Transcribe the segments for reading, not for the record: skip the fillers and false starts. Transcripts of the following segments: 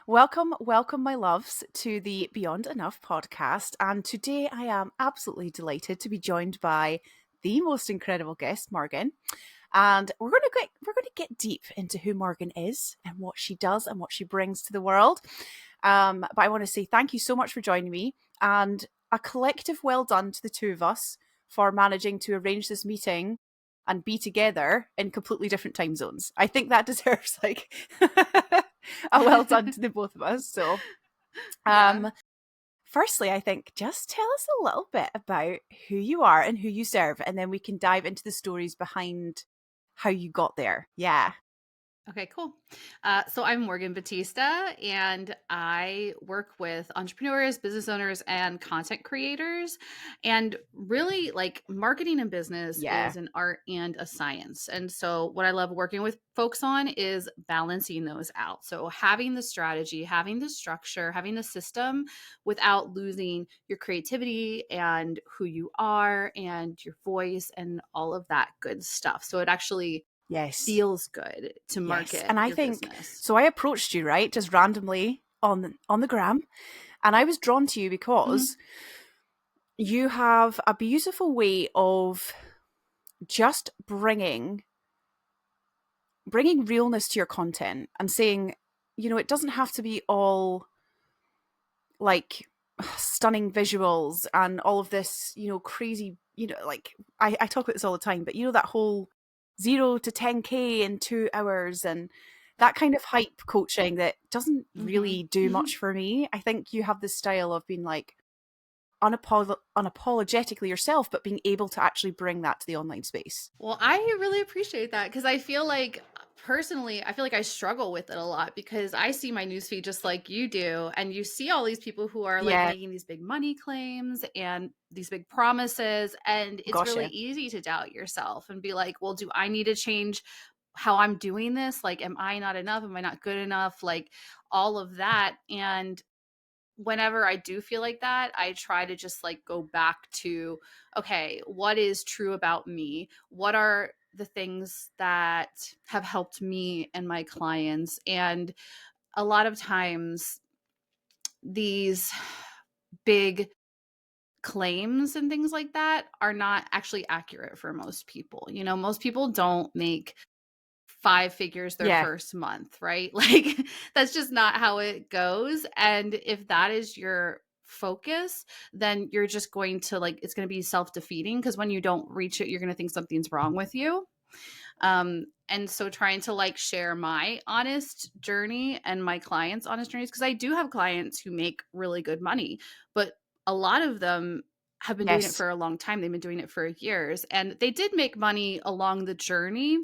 welcome, my loves, to the Beyond Enough podcast. And today I am absolutely delighted to be joined by the most incredible guest, Morgan. And we're going to get deep into who Morgan is and what she does and what she brings to the world. But I want to say thank you so much for joining me, and a collective well done to the two of us for managing to arrange this meeting and be together in completely different time zones. I think that deserves like a well done to the both of us. So, Yeah. firstly, I think just tell us a little bit about who you are and who you serve, and then we can dive into the stories behind how you got there. Yeah. Okay, cool. So I'm Morgan Batista, and I work with entrepreneurs, business owners, and content creators. And really, like marketing and business Yeah. is an art and a science. And so, what I love working with folks on is balancing those out. So, having the strategy, having the structure, having the system without losing your creativity and who you are and your voice and all of that good stuff. So, it actually Yes. feels good to Yes. market And I your think business. so. I approached you, right, just randomly on the gram, and I was drawn to you Mhm. because you have a beautiful way of just bringing realness to your content and saying, it doesn't have to be all like stunning visuals and all of this, crazy, like I talk about this all the time, but that whole 0 to 10K in 2 hours and that kind of hype coaching that doesn't Mhm. really do Mhm. much for me. I think you have this style of being like unapologetically yourself, but being able to actually bring that to the online space. Well, I really appreciate that because I feel like personally, I feel like I struggle with it a lot because I see my newsfeed just like you do. And you see all these people who are like Yeah, making these big money claims and these big promises. And it's gosh, really yeah. easy to doubt yourself and be like, well, do I need to change how I'm doing this? Like, am I not enough? Am I not good enough? Like, all of that. And whenever I do feel like that, I try to just like go back to, okay, what is true about me? What are the things that have helped me and my clients? And a lot of times, these big claims and things like that are not actually accurate for most people. Most people don't make five figures their Yeah. first month, right? Like that's just not how it goes. And if that is your focus, then you're just going to like it's going to be self-defeating because when you don't reach it, you're going to think something's wrong with you. And so trying to like share my honest journey and my clients' honest journeys because I do have clients who make really good money, but a lot of them have been doing it Yes. for a long time. They've been doing it for years and they did make money along the journey,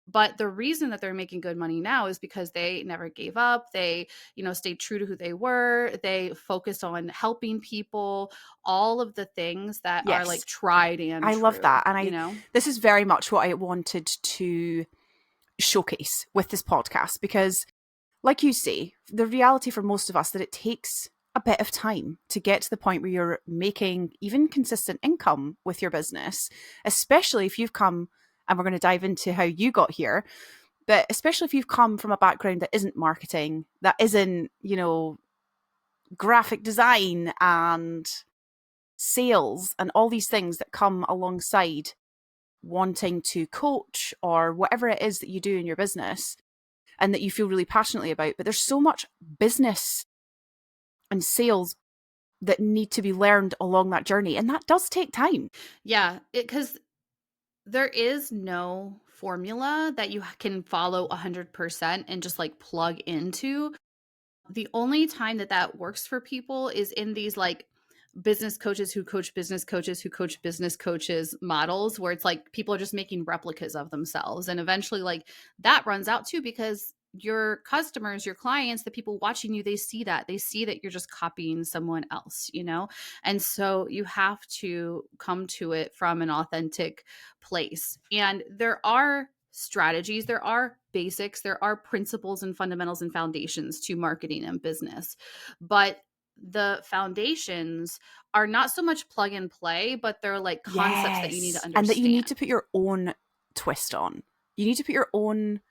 but the reason that they're making good money now is because they never gave up. They, stayed true to who they were. They focused on helping people, all of the things that are Yes. like tried and I love true, that. And this is very much what I wanted to showcase with this podcast because, like you say, the reality for most of us that it takes a bit of time to get to the point where you're making even consistent income with your business, especially if you've come, and we're going to dive into how you got here, but especially if you've come from a background that isn't marketing, that isn't, graphic design and sales and all these things that come alongside wanting to coach or whatever it is that you do in your business and that you feel really passionately about. But there's so much business and sales that need to be learned along that journey. And that does take time. Yeah, because there is no formula that you can follow 100% and just like plug into. The only time that that works for people is in these like business coaches who coach business coaches who coach business coaches models where it's like people are just making replicas of themselves. And eventually, like that runs out too because your customers, your clients, the people watching you, they see that. They see that you're just copying someone else. And so you have to come to it from an authentic place. And there are strategies, there are basics, there are principles and fundamentals and foundations to marketing and business. But the foundations are not so much plug and play, but they're like concepts that you need to Yes. And that you need understand. to put your own twist on. You need to put your own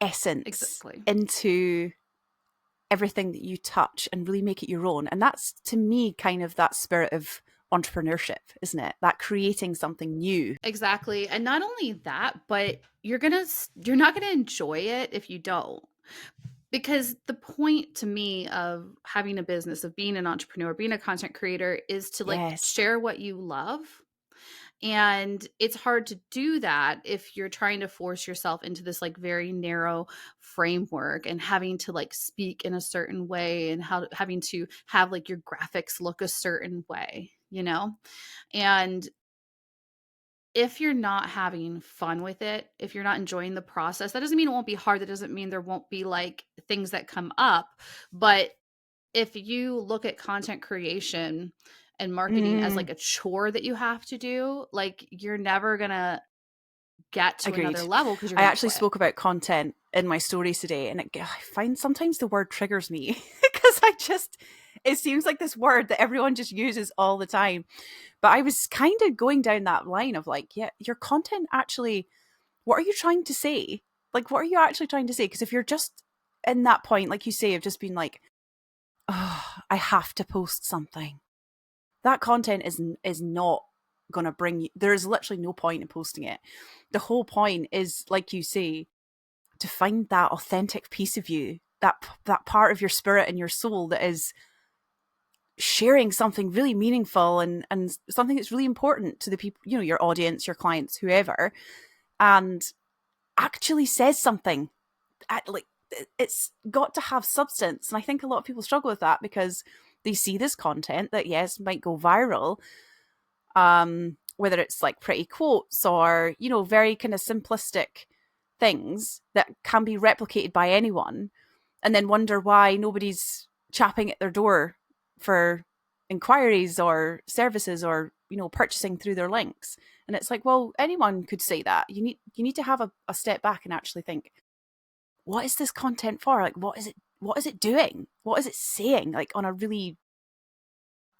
essence Exactly. into everything that you touch and really make it your own. And that's, to me, kind of that spirit of entrepreneurship, isn't it? That creating something new. Exactly. And not only that, but you're not going to enjoy it if you don't. Because the point to me of having a business, of being an entrepreneur, being a content creator, is to like Yes. share what you love. And it's hard to do that if you're trying to force yourself into this like very narrow framework and having to like speak in a certain way and having to have like your graphics look a certain way, you know? And if you're not having fun with it, if you're not enjoying the process, that doesn't mean it won't be hard. That doesn't mean there won't be like things that come up. But if you look at content creation and marketing as like Mm, a chore that you have to do, like you're never going to get to agreed. another level because you're I going to actually quit. spoke about content in my stories today, and I find sometimes the word triggers me because it seems like this word that everyone just uses all the time. But I was kind of going down that line of like, yeah, your content actually, what are you trying to say? Like, what are you actually trying to say? Because if you're just in that point, like you say, of just being like, oh, I have to post something, that content is not going to bring you, there is literally no point in posting it. The whole point is, like you say, to find that authentic piece of you, that part of your spirit and your soul that is sharing something really meaningful and something that's really important to the people, your audience, your clients, whoever, and actually says something. Like, it's got to have substance. And I think a lot of people struggle with that because they see this content that, yes, might go viral, whether it's like pretty quotes or, very kind of simplistic things that can be replicated by anyone, and then wonder why nobody's chapping at their door for inquiries or services or, purchasing through their links. And it's like, well, anyone could say that. You need to have a step back and actually think, what is this content for? Like, what is it doing? What is it saying, like, on a really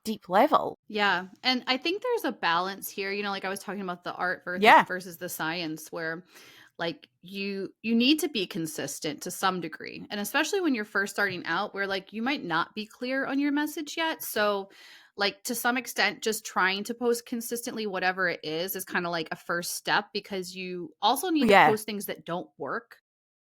deep level? Yeah. And I think there's a balance here, like I was talking about the art Yeah. versus the science, where like you need to be consistent to some degree. And especially when you're first starting out, where like you might not be clear on your message yet. So like to some extent, just trying to post consistently, whatever it is kind of like a first step, because you also need to Yeah. post things that don't work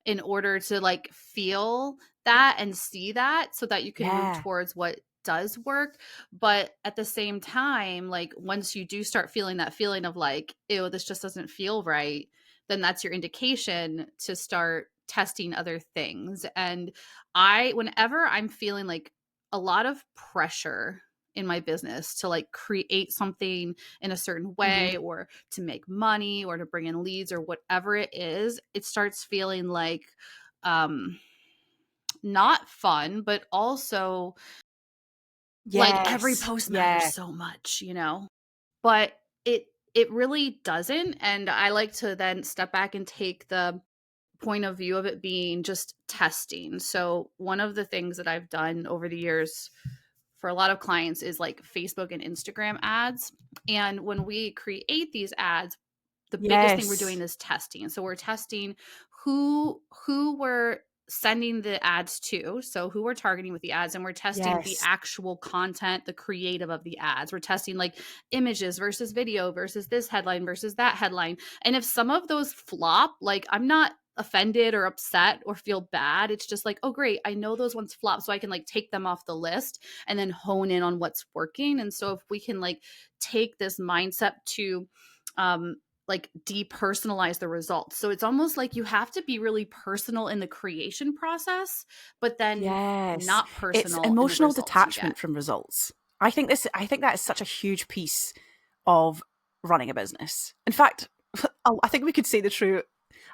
in order to like feel that and see that, so that you can move Yeah. towards what does work. But at the same time, like once you do start feeling that feeling of like, ew, this just doesn't feel right, then that's your indication to start testing other things. And whenever I'm feeling like a lot of pressure in my business to like create something in a certain Mm-hmm. way, or to make money, or to bring in leads, or whatever it is, it starts feeling like um not fun, but also like every Yes. post matters Yeah. so much. But it really doesn't. And I like to then step back and take the point of view of it being just testing. So one of the things that I've done over the years for a lot of clients is like Facebook and Instagram ads. And when we create these ads, the biggest thing we're doing Yes. is testing. So we're testing who we're sending the ads to, so who we're targeting with the ads, and we're testing the Yes. actual content, the creative of the ads. We're testing like images versus video versus this headline versus that headline. And if some of those flop, like I'm not offended or upset or feel bad. It's just like, oh great, I know those ones flop, so I can like take them off the list and then hone in on what's working. And so if we can like take this mindset to like depersonalize the results. So it's almost like you have to be really personal in the creation process, but then Yes. not It's personal in the emotional results you get. detachment from results. I think that is such a huge piece of running a business. In fact, I think we could say the true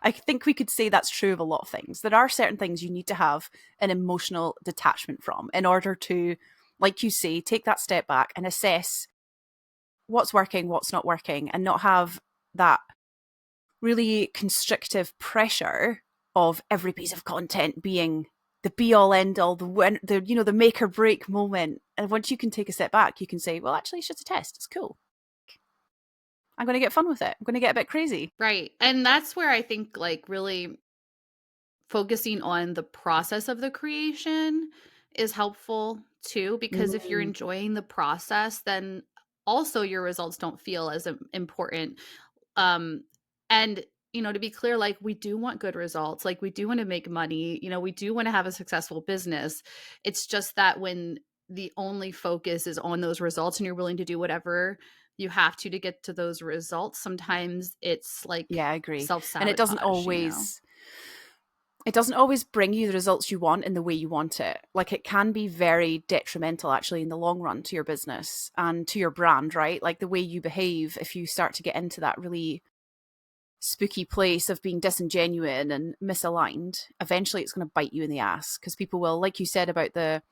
I think we could say that's true of a lot of things. There are certain things you need to have an emotional detachment from in order to, like you say, take that step back and assess what's working, what's not working, and not have that really constrictive pressure of every piece of content being the be all end all, the make or break moment. And once you can take a step back, you can say, well, actually, it's just a test. It's cool. I'm going to get fun with it. I'm going to get a bit crazy. Right. And that's where I think like really focusing on the process of the creation is helpful too, because if you're Mm, enjoying the process, then also your results don't feel as important. Um, and to be clear, like we do want good results, like we do want to make money, we do want to have a successful business. It's just that when the only focus is on those results and you're willing to do whatever you have to get to those results, sometimes it's like yeah, I agree. And self-sabotage. it doesn't always bring you the results you want in the way you want it. Like it can be very detrimental actually in the long run to your business and to your brand, right? Like the way you behave if you start to get into that really spooky place of being disingenuine and misaligned, eventually it's going to bite you in the ass because people will, like you said about the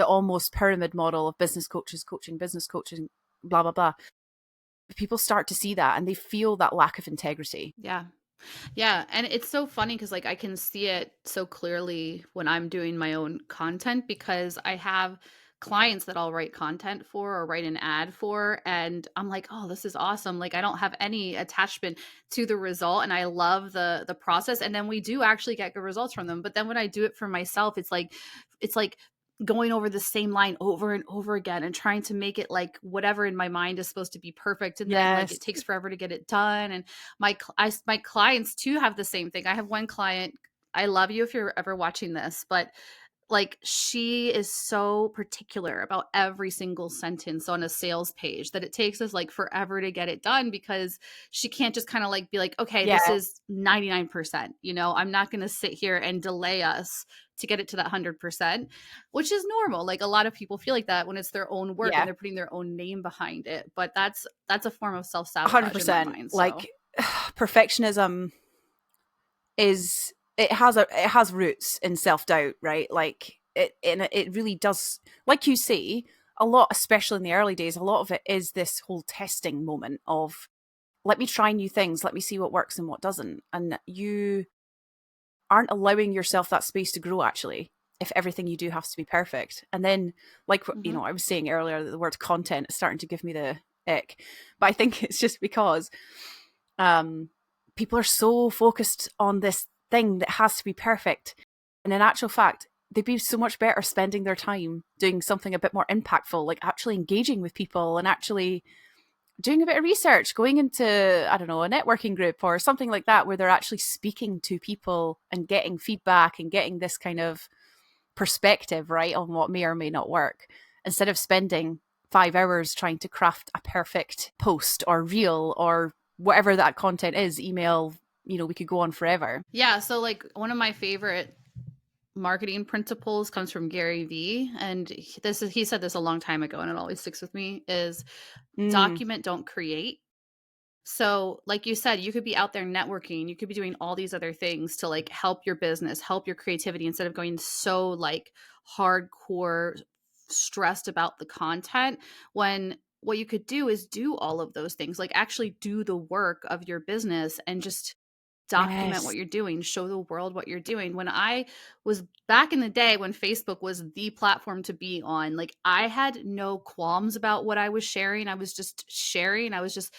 almost pyramid model of business coaches coaching business coaching, blah blah blah. People start to see that and they feel that lack of integrity. Yeah. Yeah, and it's so funny because, like, I can see it so clearly when I'm doing my own content because I have clients that I'll write content for or write an ad for, and I'm like, "Oh, this is awesome." Like, I don't have any attachment to the result, and I love the process, and then we do actually get good results from them. But then when I do it for myself, it's like going over the same line over and over again and trying to make it like whatever in my mind is supposed to be perfect, and then like Yes. it takes forever to get it done. And my clients too have the same thing. I have one client, I love you if you're ever watching this, but like she is so particular about every single sentence on a sales page that it takes us like forever to get it done because she can't just kind of like be like, okay, Yeah. this is 99%. I'm not going to sit here and delay us to get it to that 100%, which is normal. Like a lot of people feel like that when it's their own work and Yeah. they're putting their own name behind it. But that's a form of self-sabotage in my 100%. mind. So Like perfectionism is it has roots in self-doubt, right? Like it really does, like you say, a lot, especially in the early days, a lot of it is this whole testing moment of let me try new things, let me see what works and what doesn't. And you aren't allowing yourself that space to grow actually if everything you do has to be perfect. And then like mhm. I was saying earlier that the word content is starting to give me the ick, but I think it's just because um people are so focused on this thing that has to be perfect, and in actual fact they'd be so much better spending their time doing something a bit more impactful, like actually engaging with people and actually doing a bit of research, going into, I don't know, a networking group or something like that, where they're actually speaking to people and getting feedback and getting this kind of perspective, right, on what may or may not work, instead of spending 5 hours trying to craft a perfect post or reel or whatever that content is, email, we could go on forever. Yeah, so like one of my favorite marketing principles comes from Gary Vee, and he said this a long time ago and it always sticks with me, is Mm, document, don't create. So, like you said, you could be out there networking, you could be doing all these other things to like help your business, help your creativity, instead of going so like hardcore stressed about the content, when what you could do is do all of those things, like actually do the work of your business and just document what yes. you're doing, show the world what you're doing. When I was back in the day when Facebook was the platform to be on, like I had no qualms about what I was sharing. I was just sharing. I was just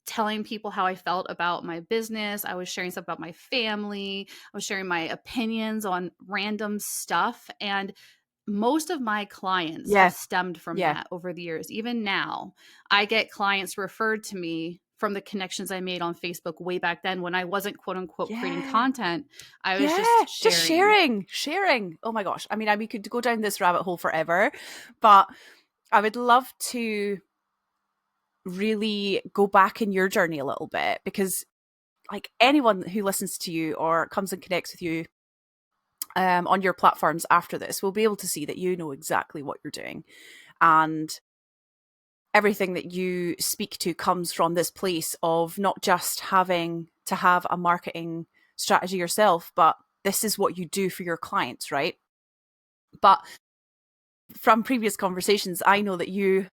telling people how I felt about my business. I was sharing stuff about my family. I was sharing my opinions on random stuff. And most of my clients have Yeah. stemmed from Yeah. that over the years. Even now, I get clients referred to me from the connections I made on Facebook way back then when I wasn't quote unquote creating Yeah. content. I was Yeah, just just sharing. sharing. Oh my gosh. I mean, we could go down this rabbit hole forever, but I would love to really go back in your journey a little bit, because like anyone who listens to you or comes and connects with you on your platforms after this will be able to see that you know exactly what you're doing, and everything that you speak to comes from this place of not just having to have a marketing strategy yourself, but this is what you do for your clients, right? But from previous conversations, I know that you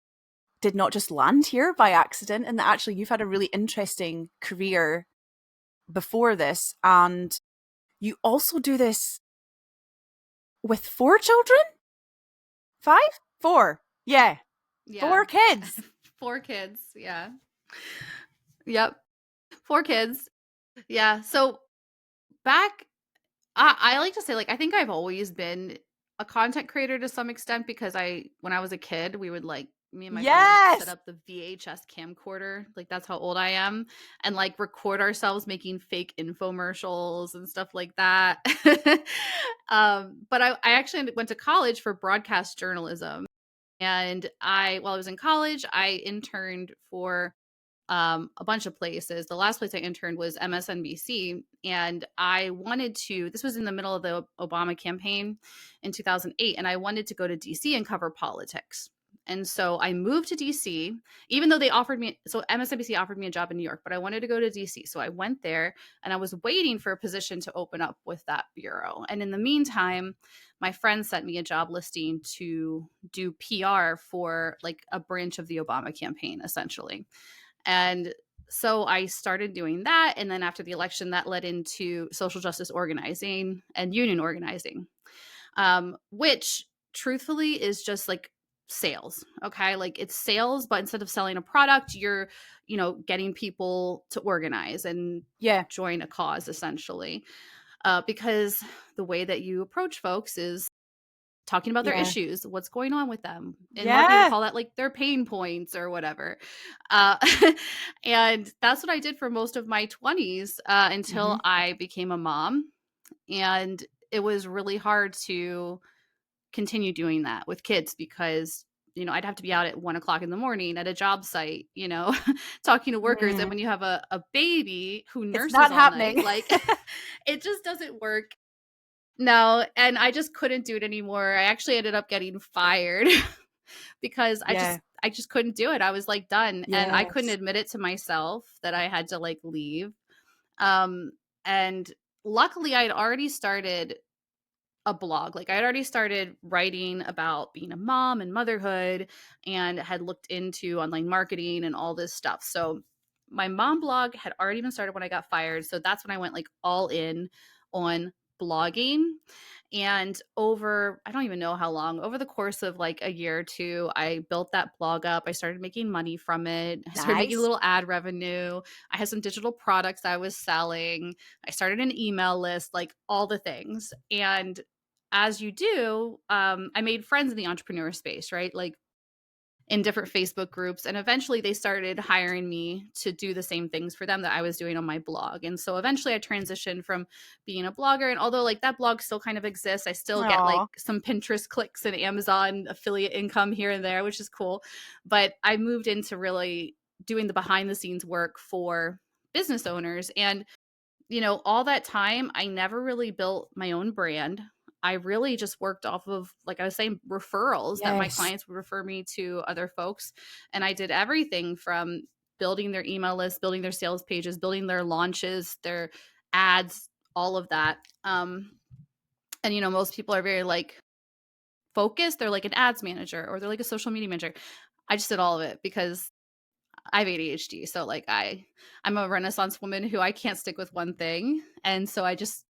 did not just land here by accident, and that actually you've had a really interesting career before this. And you also do this with 4 children? Five? Four. Yeah. Yeah. 4 kids. 4 kids. Yeah. Yep. 4 kids. Yeah. So back I like to say, like, I think I've always been a content creator to some extent because when I was a kid, we would like, me and my friends would set Yes. up the VHS camcorder. Like, that's how old I am. And like record ourselves making fake infomercials and stuff like that. But I actually went to college for broadcast journalism. And while I was in college, I interned for a bunch of places. The last place I interned was MSNBC. And this was in the middle of the Obama campaign in 2008. And I wanted to go to DC and cover politics. And so I moved to DC, even though so MSNBC offered me a job in New York, but I wanted to go to DC. So I went there and I was waiting for a position to open up with that bureau. And in the meantime, my friend sent me a job listing to do PR for like a branch of the Obama campaign, essentially. And so I started doing that. And then after the election, that led into social justice organizing and union organizing, which truthfully is just like sales. Okay. Like it's sales, but instead of selling a product, you're, getting people to organize and Yeah. join a cause essentially. Because the way that you approach folks is talking about their Yeah. issues, what's going on with them. In marketing, we Yeah. call that like their pain points or whatever. Uh, and that's what I did for most of my 20s until Hmm. I became a mom. And it was really hard to continue doing that with kids because I'd have to be out at 1 o'clock in the morning at a job site, talking to workers. And Mm. when you have a baby who It's nurses not all night, happening. like it just doesn't work. No, and I just couldn't do it anymore. I actually ended up getting fired because I Yeah. just I just couldn't do it. I was like done and I couldn't Yes. admit it to myself that I had to like leave. Um and luckily I'd already started a blog. Like I had already started writing about being a mom and motherhood and had looked into online marketing and all this stuff. So my mom blog had already been started when I got fired. So that's when I went like all in on blogging. And I don't even know how long, over the course of like a year or two, I built that blog up. I started making money from it. I started making a Nice. little ad revenue. I had some digital products I was selling. I started an email list, like all the things. And as you do, I made friends in the entrepreneur space, right? Like in different Facebook groups. And eventually they started hiring me to do the same things for them that I was doing on my blog. And so eventually I transitioned from being a blogger. And although like that blog still kind of exists, I still get like Aw. some Pinterest clicks and Amazon affiliate income here and there, which is cool. But I moved into really doing the behind the scenes work for business owners. And all that time, I never really built my own brand. I really just worked off of, like I was saying, referrals that my Yes. clients would refer me to other folks. And I did everything from building their email list, building their sales pages, building their launches, their ads, all of that. And, most people are very like focused. They're like an ads manager or they're like a social media manager. I just did all of it because I have ADHD. So like I'm a Renaissance woman who I can't stick with one thing. And so I just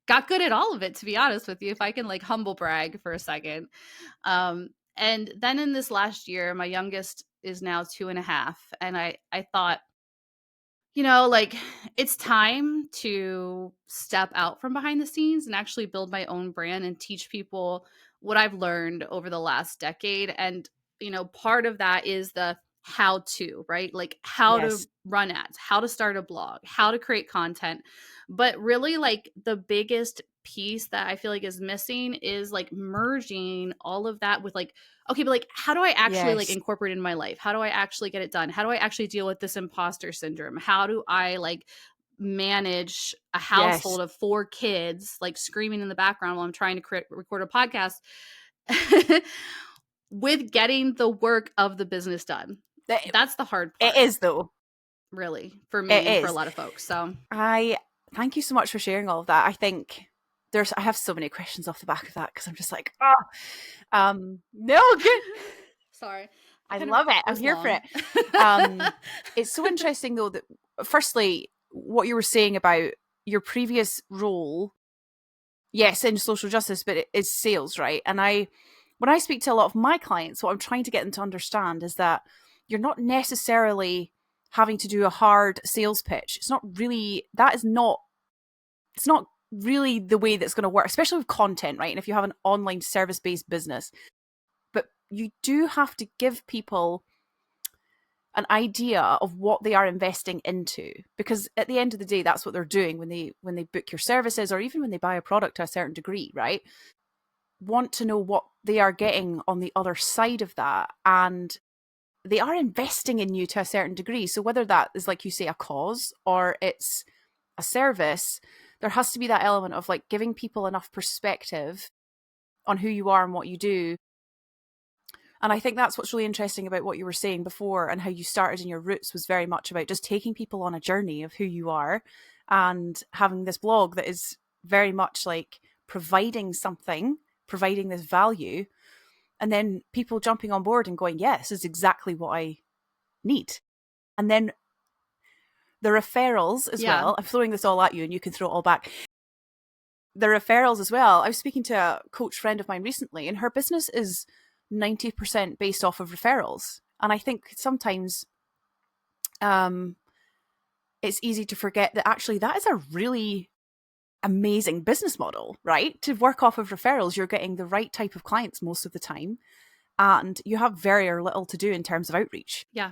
got good at all of it, to be honest with you, if I can like humble brag for a second. And then in this last year, my youngest is now 2.5. And I thought, like it's time to step out from behind the scenes and actually build my own brand and teach people what I've learned over the last decade. And, part of that is the how to, right? Like how to Yes. run ads, how to start a blog, how to create content. But really, like the biggest piece that I feel like is missing is like merging all of that with like, okay, but like how do I actually like Yes. incorporate it in my life? How do I actually get it done? How do I actually deal with this imposter syndrome? How do I like manage a Yes. household of 4 kids like screaming in the background while I'm trying to record a podcast with getting the work of the business done? It That's the hard it part, is though. really, for It me and for a is. lot of folks. So, I thank you so much for sharing all of that. I think I have so many questions off the back of that because I'm just like, oh, no, good. sorry, I I kind of love it. I'm was here for long. it. It's so interesting though that firstly, what you were saying about your previous role, yes, in social justice, but it is sales, right? And when I speak to a lot of my clients, what I'm trying to get them to understand is that you're not necessarily having to do a hard sales pitch. It's not really, that is not, it's not really the way that's going to work, especially with content, right? And if you have an online service-based business, but you do have to give people an idea of what they are investing into, because at the end of the day, that's what they're doing when they book your services, or even when they buy a product to a certain degree, right? Want to know what they are getting on the other side of that, and they are investing in you to a certain degree. So whether that is, like you say, a cause or it's a service, there has to be that element of like giving people enough perspective on who you are and what you do. And I think that's what's really interesting about what you were saying before, and how you started in your roots was very much about just taking people on a journey of who you are, and having this blog that is very much like providing something, providing this value, and then people jumping on board and going, yes, this is exactly what I need. And then the referrals as Yeah. well. I'm throwing this all at you and you can throw it all back. The referrals as well. I was speaking to a coach friend of mine recently, and her business is 90% based off of referrals. And I think sometimes it's easy to forget that actually that is a really amazing business model, right? To work off of referrals, you're getting the right type of clients most of the time, and you have very or little to do in terms of outreach. Yeah.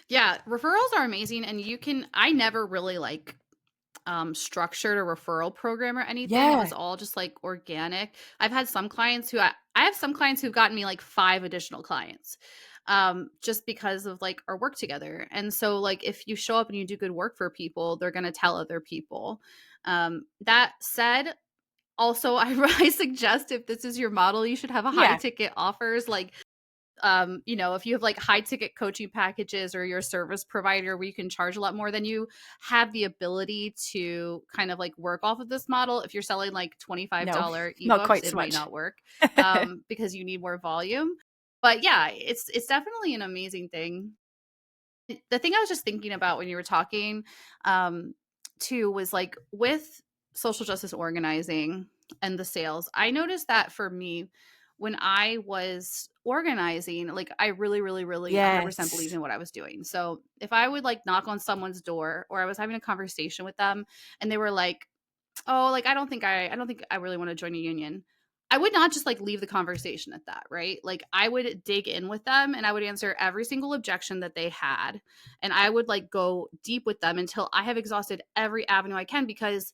Yeah, referrals are amazing, and I never really like structured a referral program or anything. It Yeah. was all just like organic. I've had some clients I have some clients who've gotten me like 5 additional clients. Just because of like our work together. And so like if you show up and you do good work for people, they're going to tell other people. That said, also I suggest, if this is your model, you should have a high Yeah. ticket offers, like if you have like high ticket coaching packages, or your service provider where you can charge a lot more, then you have the ability to kind of like work off of this model. If you're selling like No, $25 not ebooks, quite it so might much. not work, because you need more volume. But yeah, it's definitely an amazing thing. The thing I was just thinking about when you were talking, too, was like with social justice organizing and the sales. I noticed that for me, when I was organizing, like I really, really, really 100% believed Yes. in what I was doing. So if I would like knock on someone's door, or I was having a conversation with them and they were like, "Oh, like I don't think I really want to join a union." I would not just like leave the conversation at that, right? Like I would dig in with them and I would answer every single objection that they had. And I would like go deep with them until I have exhausted every avenue I can, because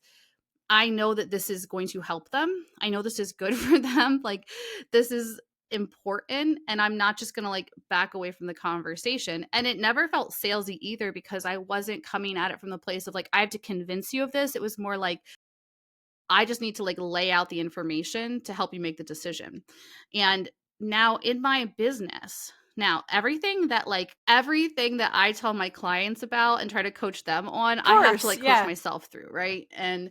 I know that this is going to help them. I know this is good for them. Like this is important, and I'm not just going to like back away from the conversation. And it never felt salesy either, because I wasn't coming at it from the place of like I have to convince you of this. It was more like I just need to like lay out the information to help you make the decision. And now in my business, now everything that I tell my clients about and try to coach them on, Of I have to course. like coach Yeah. myself through, right? And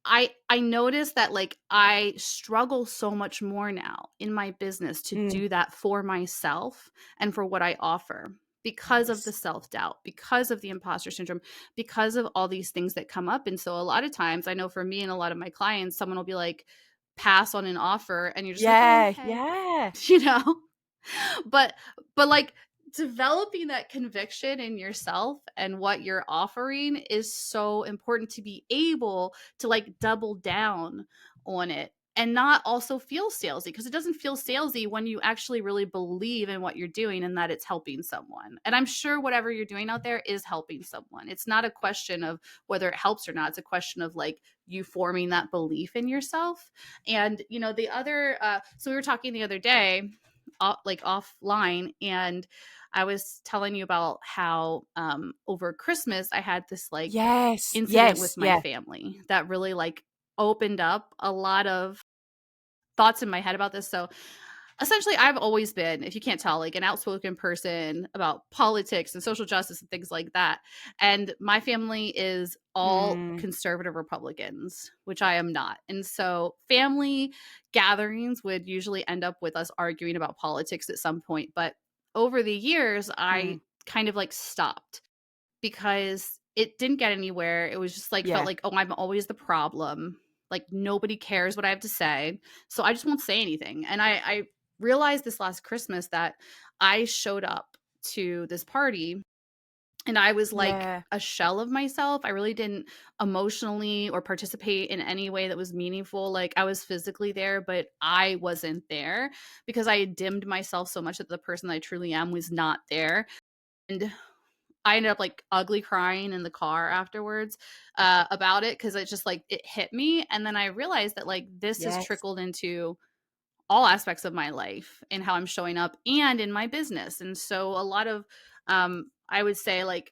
I noticed that like I struggle so much more now in my business to Mm. do that for myself and for what I offer, because of the Yes. self-doubt, because of the imposter syndrome, because of all these things that come up. And so a lot of times, I know for me and a lot of my clients, someone will be like, pass on an offer, and you're just like, "Oh, Yeah. okay." Yeah. You know? but like developing that conviction in yourself and what you're offering is so important, to be able to like double down on it and not also feel salesy, because it doesn't feel salesy when you actually really believe in what you're doing and that it's helping someone. And I'm sure whatever you're doing out there is helping someone. It's not a question of whether it helps or not. It's a question of like you forming that belief in yourself. And the other so we were talking the other day, like offline, and I was telling you about how over Christmas I had this like Yes. incident Yes. with my Yeah. family that really like opened up a lot of thoughts in my head about this. So essentially, I've always been, if you can't tell, like an outspoken person about politics and social justice and things like that. And my family is all Mm. conservative Republicans, which I am not. And so family gatherings would usually end up with us arguing about politics at some point. But over the years, I Mm. kind of like stopped, because it didn't get anywhere. It was just like felt Yeah. like, oh, I'm always the problem. Like nobody cares what I have to say. So I just won't say anything. And I realized this last Christmas that I showed up to this party And I was like Yeah. a shell of myself. I really didn't emotionally or participate in any way that was meaningful. Like I was physically there, but I wasn't there because I had dimmed myself so much that the person I truly am was not there. And I ended up like ugly crying in the car afterwards about it because it just like it hit me. And then I realized that like this has Yes. trickled into all aspects of my life and how I'm showing up and in my business. And so a lot of I would say like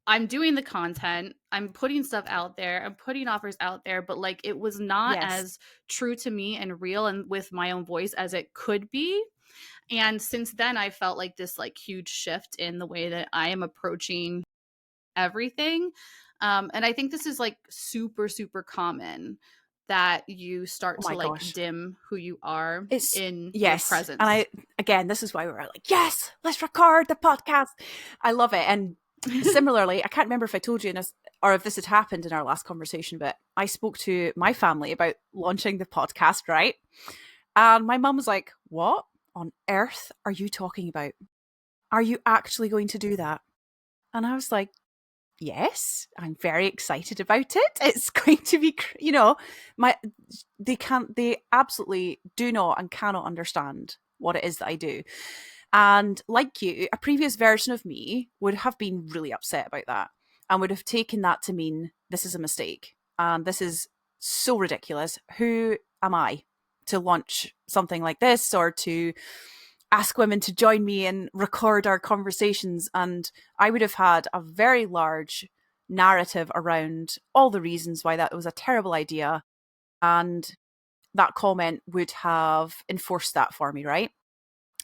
I'm doing the content, I'm putting stuff out there, I'm putting offers out there, but like it was not Yes. as true to me and real and with my own voice as it could be. And since then I felt like this like huge shift in the way that I am approaching everything. And I think this is like super, super common that you Oh start to my like gosh. dim who you are It's in your yes. And presence. I again, this is why we were like, yes, let's record the podcast. I love it. And similarly, I can't remember if I told you this or if this had happened in our last conversation, but I spoke to my family about launching the podcast, right? And my mum was like, what on earth are you talking about? Are you actually going to do that? And I was like, yes, I'm very excited about it. It's going to be, my they absolutely do not and cannot understand what it is that I do. And like you, a previous version of me would have been really upset about that and would have taken that to mean this is a mistake and this is so ridiculous. Who am I to launch something like this or to ask women to join me and record our conversations? And I would have had a very large narrative around all the reasons why that was a terrible idea. And that comment would have enforced that for me, right?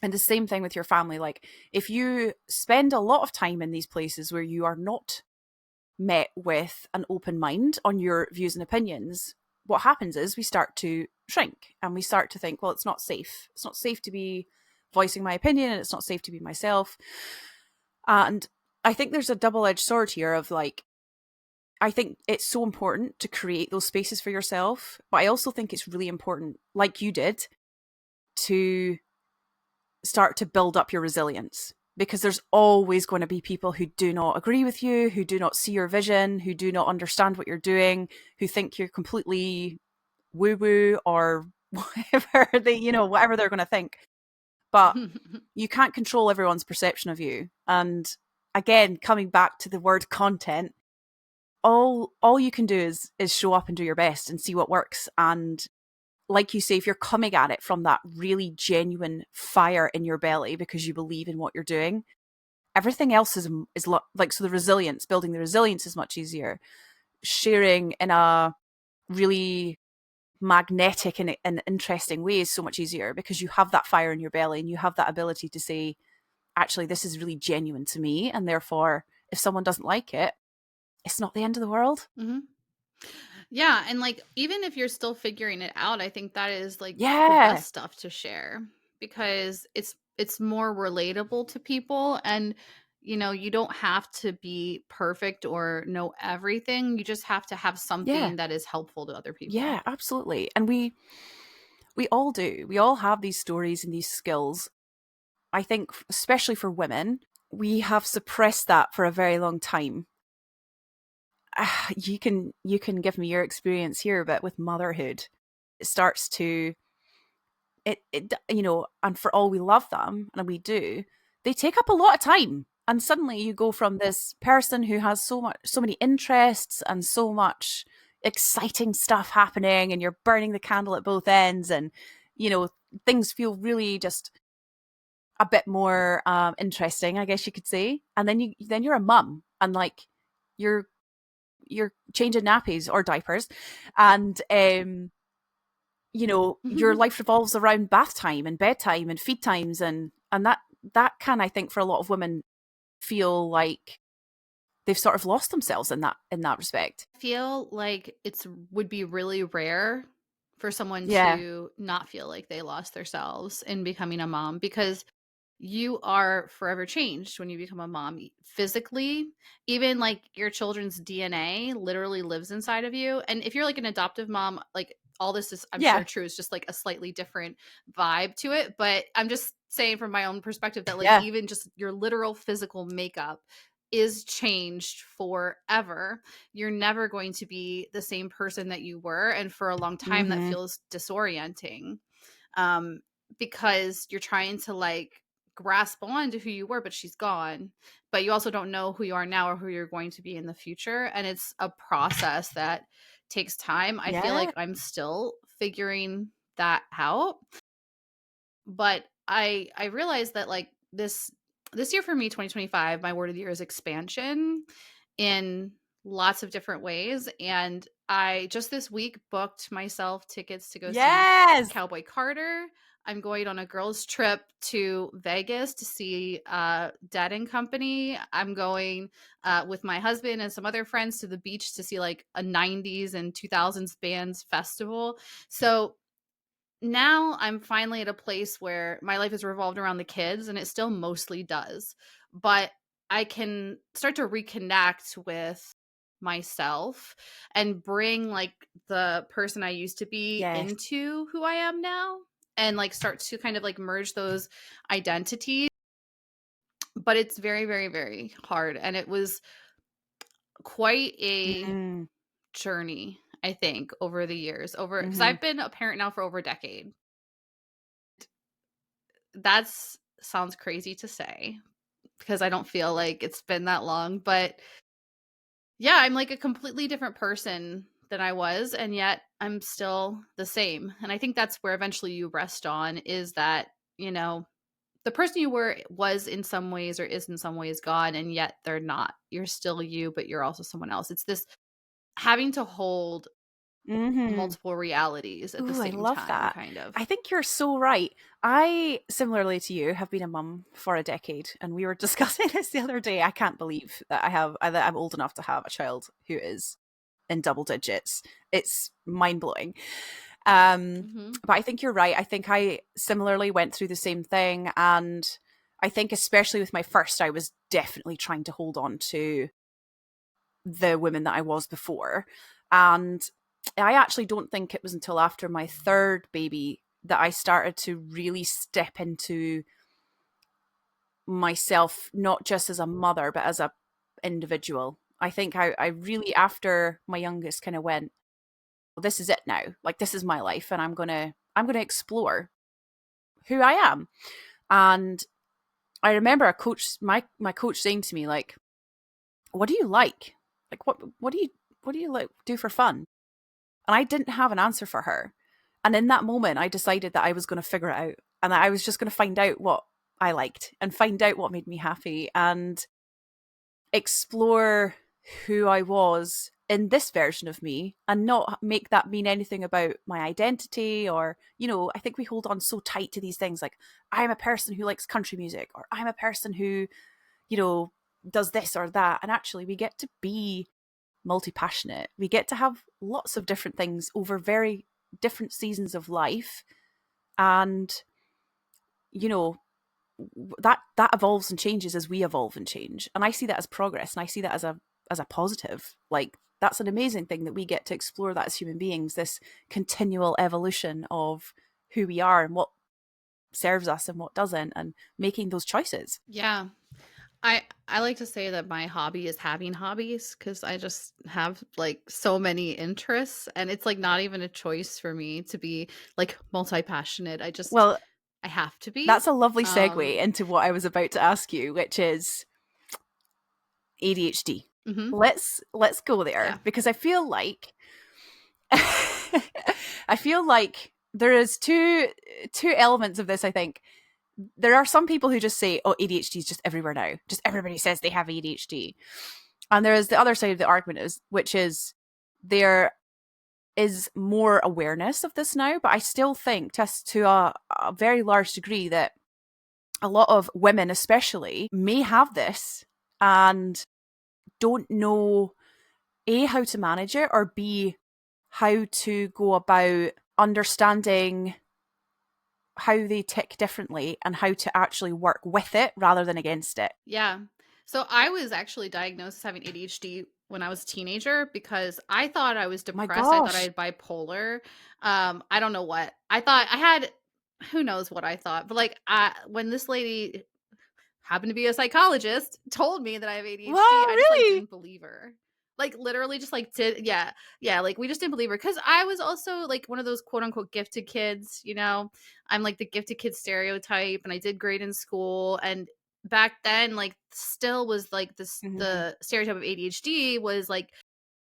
And the same thing with your family. Like, if you spend a lot of time in these places where you are not met with an open mind on your views and opinions, what happens is we start to shrink and we start to think, well, it's not safe. It's not safe to be voicing my opinion and it's not safe to be myself. And I think there's a double edged sword here of like, I think it's so important to create those spaces for yourself. But I also think it's really important, like you did, to start to build up your resilience because there's always going to be people who do not agree with you, who do not see your vision, who do not understand what you're doing, who think you're completely woo woo or whatever whatever they're going to think. But you can't control everyone's perception of you. And again, coming back to the word content, all you can do is show up and do your best and see what works. And like you say, if you're coming at it from that really genuine fire in your belly because you believe in what you're doing, everything else is like, so the resilience, building the resilience is much easier. Sharing in a really magnetic and interesting way is so much easier because you have that fire in your belly and you have that ability to say, actually, this is really genuine to me. And therefore, if someone doesn't like it, it's not the end of the world. Hmm. Yeah, and like even if you're still figuring it out, I think that is like the Yeah. best stuff to share because it's more relatable to people and you don't have to be perfect or know everything. You just have to have Yeah. something that is helpful to other people. Yeah, absolutely. And we all do. We all have these stories and these skills. I think, especially for women, we have suppressed that for a very long time. You can give me your experience here, but with motherhood, it starts to and for all we love them, and we do, they take up a lot of time. And suddenly you go from this person who has so many interests and so much exciting stuff happening, and you're burning the candle at both ends, and you know things feel really just a bit more interesting, I guess you could say. And then you're a mum, and like you're you're changing nappies or diapers, and your life revolves around bath time and bedtime and feed times, and that can, I think, for a lot of women feel like they've sort of lost themselves in that respect. I feel like it's would be really rare for someone Yeah. to not feel like they lost themselves in becoming a mom because you are forever changed when you become a mom physically. Even like your children's DNA literally lives inside of you. And if you're like an adoptive mom, like all this is, I'm sure, Yeah. true. It's just like a slightly different vibe to it. But I'm just saying from my own perspective that like Yeah. even just your literal physical makeup is changed forever. You're never going to be the same person that you were. And for a long time, that Mm-hmm. feels disorienting, um, because you're trying to like grasp on to who you were, but she's gone. But you also don't know who you are now or who you're going to be in the future. And it's a process that takes time. I feel Yeah. like I'm still figuring that out. But I realized that like this year for me, 2025, my word of the year is expansion in lots of different ways. And I just this week booked myself tickets to go see Yes. Cowboy Carter. I'm going on a girls' trip to Vegas to see Dead and Company. I'm going with my husband and some other friends to the beach to see like a 90s and 2000s bands festival. So now I'm finally at a place where my life is revolved around the kids, and it still mostly does. But I can start to reconnect with myself and bring like the person I used to be Yes. into who I am now, and like start to kind of like merge those identities. But it's very, very, very hard. And it was quite a Mm-hmm. journey, I think, over the years, over because Mm-hmm. I've been a parent now for over a decade. That's sounds crazy to say because I don't feel like it's been that long, but yeah, I'm like a completely different person than I was, and yet I'm still the same. And I think that's where eventually you rest on is that, you know, the person you were was in some ways or is in some ways gone, and yet they're not. You're still you, but you're also someone else. It's this having to hold Mm-hmm. multiple realities at the Ooh, I same love time, that. kind of. I think you're so right. I, similarly to you, have been a mum for a decade, and we were discussing this the other day. I can't believe that that I'm old enough to have a child who is in double digits. It's mind blowing. Hmm. But I think you're right. I think I similarly went through the same thing, and I think especially with my first, I was definitely trying to hold on to the woman that I was before. And I actually don't think it was until after my third baby that I started to really step into myself, not just as a mother, but as a individual. I think I really, after my youngest kind of went, well, this is it now. Like, this is my life, and I'm gonna explore who I am. And I remember a coach, my coach saying to me, like, what do you like? Like, what do you like do for fun? And I didn't have an answer for her. And in that moment, I decided that I was going to figure it out and that I was just going to find out what I liked and find out what made me happy and explore who I was in this version of me and not make that mean anything about my identity or, I think we hold on so tight to these things like, I'm a person who likes country music or I'm a person who, you know, does this or that. And actually, we get to be multi-passionate. We get to have lots of different things over very different seasons of life, and you know that evolves and changes as we evolve and change. And I see that as progress, and I see that as a positive. Like, that's an amazing thing that we get to explore that as human beings. This continual evolution of who we are and what serves us and what doesn't, and making those choices. Yeah. I like to say that my hobby is having hobbies because I just have like so many interests, and it's like not even a choice for me to be like multi-passionate. Well, I have to be. that's a lovely segue Um into what I was about to ask you, which is ADHD. mhm, Let's go there yeah. because I feel like I feel like there is two elements of this. I think there are some people who just say, "Oh, ADHD is just everywhere now. Just everybody says they have ADHD," and there is the other side of the argument which is there is more awareness of this now. But I still think, just to a very large degree, that a lot of women, especially, may have this and don't know A, how to manage it, or B, how to go about understanding how they tick differently and how to actually work with it rather than against it. Yeah. So I was actually diagnosed as having ADHD when I was a teenager because I thought I was My depressed. I thought I gosh. had bipolar. I don't know what. I thought I had who knows what I thought. But like when this lady happened to be a psychologist, told me that I have ADHD. Wow, I just like really? didn't believe her. Like literally just like did yeah, like we just didn't believe her cuz I was also like one of those quote unquote gifted kids, you know. I'm like the gifted kid stereotype and I did great in school and back then like still was like this Mhm. the stereotype of ADHD was like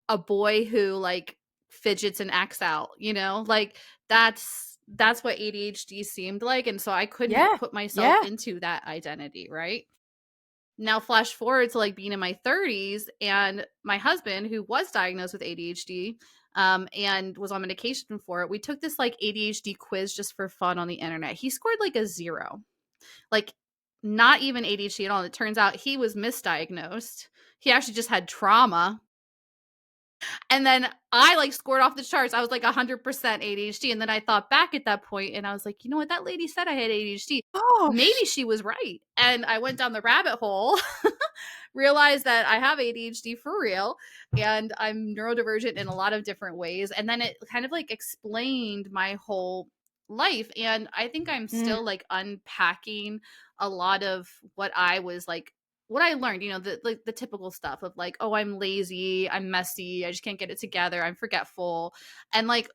a boy who like fidgets and acts out, you know? Like that's what ADHD seemed like and so I couldn't Yeah. put myself Yeah. into that identity, right? Now flash forward to like being in my 30s and my husband who was diagnosed with ADHD and was on medication for it. We took this like ADHD quiz just for fun on the internet. He scored like a 0. Like not even ADHD at all. And it turns out he was misdiagnosed. He actually just had trauma and then I like scored off the charts. I was like 100% ADHD. And then I thought back at that point and I was like, you know what? That lady said I had ADHD. Maybe Gosh. she was right. And I went down the rabbit hole, realized that I have ADHD for real and I'm neurodivergent in a lot of different ways. And then it kind of like explained my whole life. And I think I'm Mm, still like unpacking a lot of what I was like what I learned, you know, the like the typical stuff of like, oh, I'm lazy, I'm messy, I just can't get it together, I'm forgetful. And like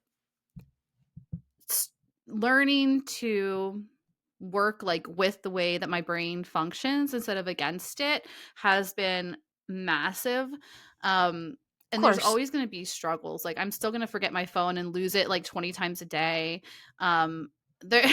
s- learning to work like with the way that my brain functions instead of against it has been massive. Um of and there's course. always going to be struggles. Like I'm still going to forget my phone and lose it like 20 times a day. There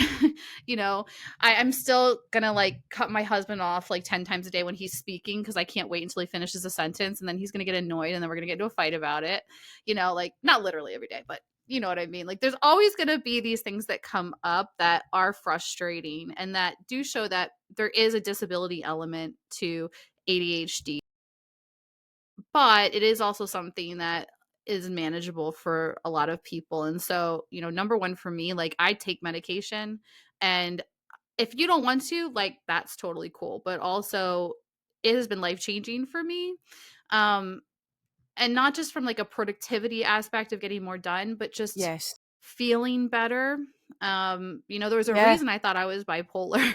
you know, I'm still gonna like cut my husband off like 10 times a day when he's speaking because I can't wait until he finishes a sentence and then he's gonna get annoyed and then we're gonna get into a fight about it. You know, like not literally every day, but you know what I mean? Like there's always going to be these things that come up that are frustrating and that do show that there is a disability element to ADHD, but it is also something that is manageable for a lot of people. And so, you know, number one for me, like I take medication and if you don't want to, like that's totally cool, but also it has been life changing for me. Um and not just from like a productivity aspect of getting more done, but just Yes. feeling better. You know, there was a Yeah. reason I thought I was bipolar.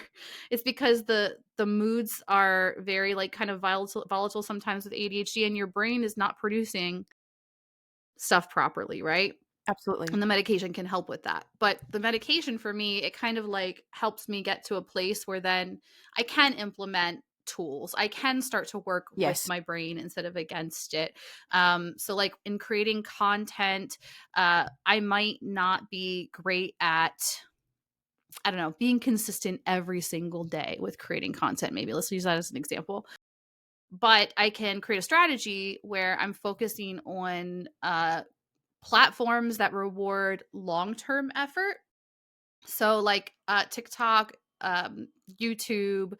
It's because the moods are very like kind of volatile sometimes with ADHD and your brain is not producing stuff properly, right? Absolutely. And the medication can help with that. But the medication for me, it kind of like helps me get to a place where then I can implement tools. I can start to work with Yes. my brain instead of against it. So like in creating content, I might not be great at I don't know, being consistent every single day with creating content. Maybe let's use that as an example. But I can create a strategy where I'm focusing on platforms that reward long-term effort. So like TikTok, YouTube,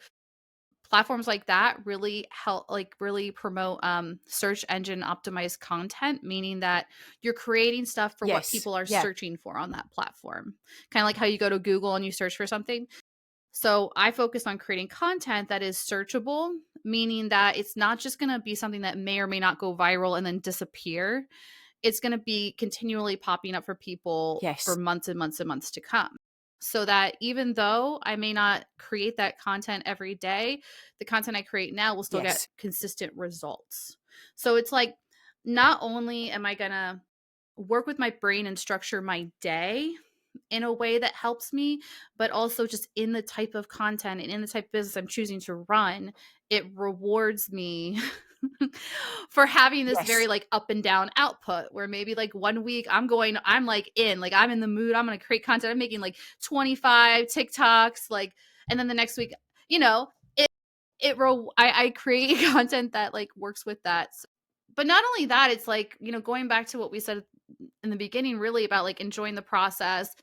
platforms like that really help like really promote search engine optimized content, meaning that you're creating stuff for what Yes. people are Yeah. searching for on that platform. Kind of like how you go to Google and you search for something. So I focus on creating content that is searchable, meaning that it's not just going to be something that may or may not go viral and then disappear. It's going to be continually popping up for people for Yes. months and months and months to come. So that even though I may not create that content every day, the content I create now will still get Yes. consistent results. So it's like, not only am I going to work with my brain and structure my day in a way that helps me, but also just in the type of content and in the type of business I'm choosing to run, it rewards me for having this very Yes. like up and down output where maybe like one week I'm like like I'm in the mood, I'm going to create content, I'm making like 25 TikToks, like, and then the next week, you know, I create content that like works with that. But not only that, it's like, you know, going back to what we said in the beginning, really about like enjoying the process,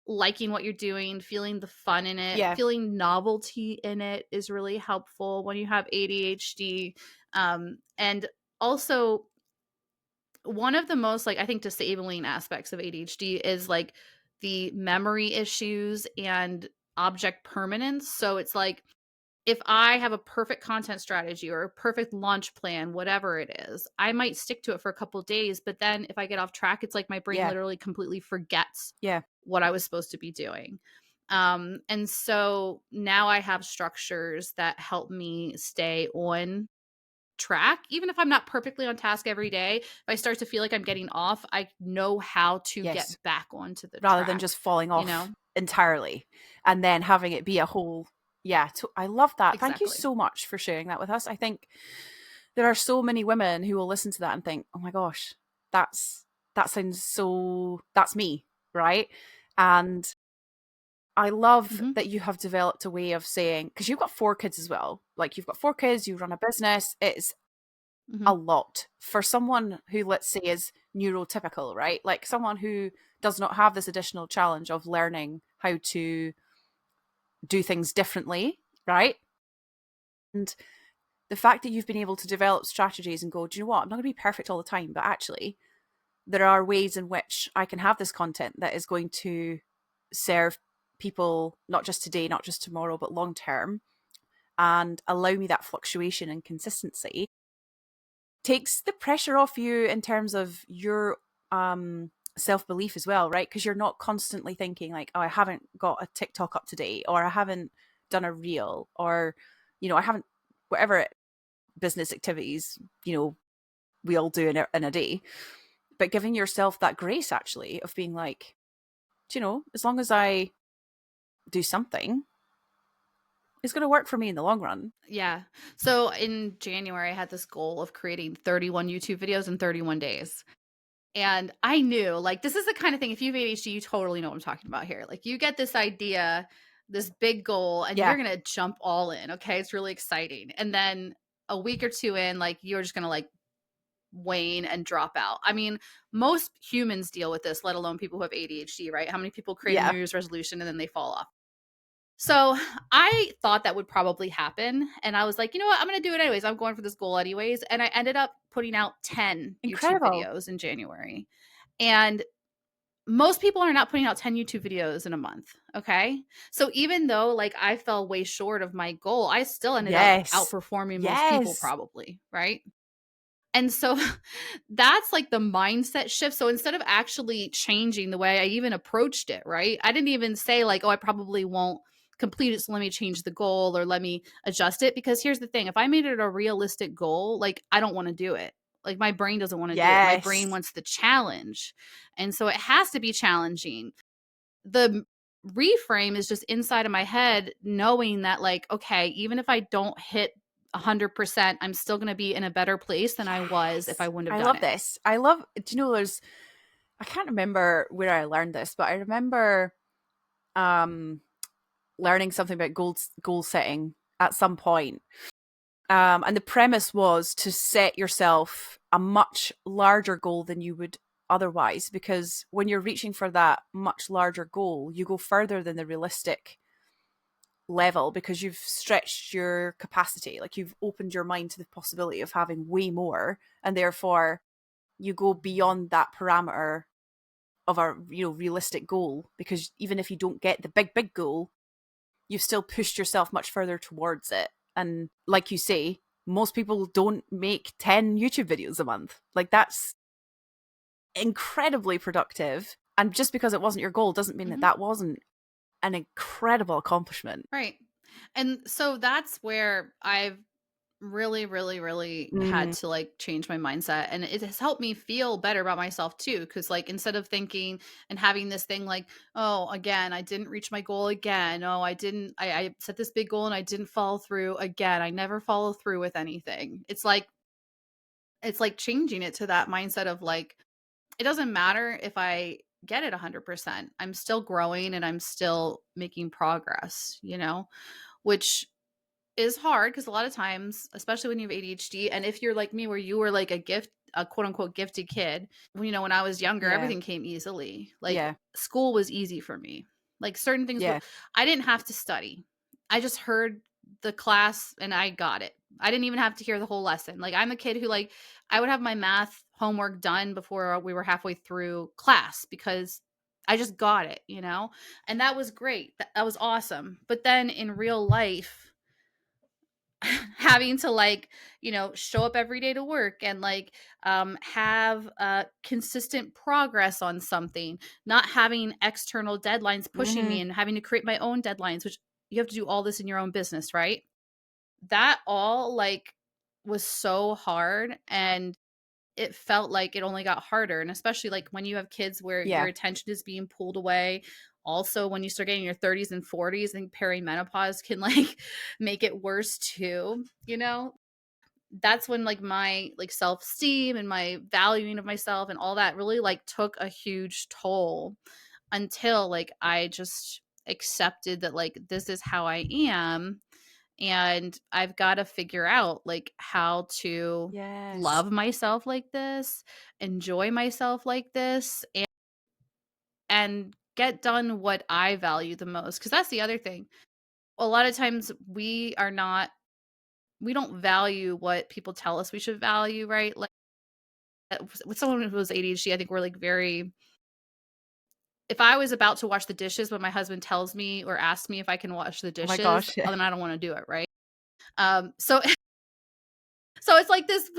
liking what you're doing, feeling the fun in it, Yeah. feeling novelty in it is really helpful when you have ADHD. And also, one of the most like I think disabling aspects of ADHD is like the memory issues and object permanence. So it's like if I have a perfect content strategy or a perfect launch plan, whatever it is, I might stick to it for a couple of days. But then if I get off track, it's like my brain Yeah. literally completely forgets Yeah. what I was supposed to be doing. And so now I have structures that help me stay on track. Even if I'm not perfectly on task every day, if I start to feel like I'm getting off, I know how to Yes. get back onto the Rather than track, just falling you off know? entirely and then having it be a whole, yeah, I love that. Thank you Exactly. so much for sharing that with us. I think there are so many women who will listen to that and think, oh my gosh, that sounds so, that's me, right? And I love Mhm. that you have developed a way of saying, because you've got 4 kids as well, like you've got 4 kids, you run a business, it's Mhm. a lot for someone who, let's say, is neurotypical, right? Like someone who does not have this additional challenge of learning how to do things differently, right? And the fact that you've been able to develop strategies and go, do you know what? I'm not going to be perfect all the time, but actually, there are ways in which I can have this content that is going to serve people, not just today, not just tomorrow, but long term, and allow me that fluctuation and consistency, takes the pressure off you in terms of your self belief as well, right? Because you're not constantly thinking like, oh, I haven't got a TikTok up to date, or I haven't done a reel, or I haven't whatever business activities we all do in a day. But giving yourself that grace actually of being like, as long as I do something, it's going to work for me in the long run. Yeah. So in January, I had this goal of creating 31 YouTube videos in 31 days. And I knew, like, this is the kind of thing, if you have ADHD, you totally know what I'm talking about here. Like, you get this idea, this big goal, and Yeah. you're going to jump all in. Okay. It's really exciting. And then a week or two in, like, you're just going to like wane and drop out. I mean, most humans deal with this, let alone people who have ADHD, right? How many people create a New Yeah. Year's resolution and then they fall off? So I thought that would probably happen. And I was like, you know what? I'm going to do it anyways. I'm going for this goal anyways. And I ended up putting out 10 YouTube Incredible. videos in January. And most people are not putting out 10 YouTube videos in a month. Okay. So even though like I fell way short of my goal, I still ended up Yes. outperforming most people Yes. probably. Right. And so that's like the mindset shift. So instead of actually changing the way I even approached it, right? I didn't even say, like, oh, I probably won't complete it. So let me change the goal or let me adjust it. Because here's the thing, if I made it a realistic goal, like, I don't want to do it. Like, my brain doesn't want to do it. My brain Yes. wants the challenge. And so it has to be challenging. The reframe is just inside of my head, knowing that, like, okay, even if I don't hit 100%, I'm still going to be in a better place than I was if I Yes. wouldn't have I done love it. this. Do you know, I can't remember where I learned this, but I remember um, learning something about goal setting at some point. And the premise was to set yourself a much larger goal than you would otherwise, because when you're reaching for that much larger goal, you go further than the realistic level because you've stretched your capacity, like you've opened your mind to the possibility of having way more, and therefore you go beyond that parameter of a realistic goal, because even if you don't get the big goal, you've still pushed yourself much further towards it. And like you say, most people don't make 10 YouTube videos a month. Like, that's incredibly productive. And just because it wasn't your goal doesn't mean that Mhm. that wasn't an incredible accomplishment. Right. And so that's where I've really, really, really had Mm, to like change my mindset. And it has helped me feel better about myself too. Cause like instead of thinking and having this thing like, oh, again, I didn't reach my goal again. Oh, I set this big goal and I didn't follow through again. I never follow through with anything. It's like changing it to that mindset of like, it doesn't matter if I get it 100%. I'm still growing and I'm still making progress, which is hard because a lot of times, especially when you have ADHD, and if you're like me, where you were like a quote unquote gifted kid, when I was younger, yeah, everything came easily. Like yeah, school was easy for me. Like certain things yeah, I didn't have to study. I just heard the class and I got it. I didn't even have to hear the whole lesson. Like I'm a kid who like I would have my math homework done before we were halfway through class because I just got it. And that was great. That was awesome. But then in real life, having to like, show up every day to work and like have consistent progress on something, not having external deadlines pushing Hmm. me and having to create my own deadlines, which you have to do all this in your own business, right? That all like was so hard, and it felt like it only got harder. And especially like when you have kids where your Yeah. attention is being pulled away. Also, when you start getting your 30s and 40s, I think perimenopause can like make it worse too. That's when like my like self-esteem and my valuing of myself and all that really like took a huge toll, until like I just accepted that like this is how I am, and I've got to figure out like how to Yes. love myself like this, enjoy myself like this, and get done what I value the most. Because that's the other thing. A lot of times we don't value what people tell us we should value, right? Like with someone who has ADHD, I think we're like very. If I was about to wash the dishes, but my husband tells me or asks me if I can wash the Oh my dishes, gosh. then I don't want to do it, right? So So it's like this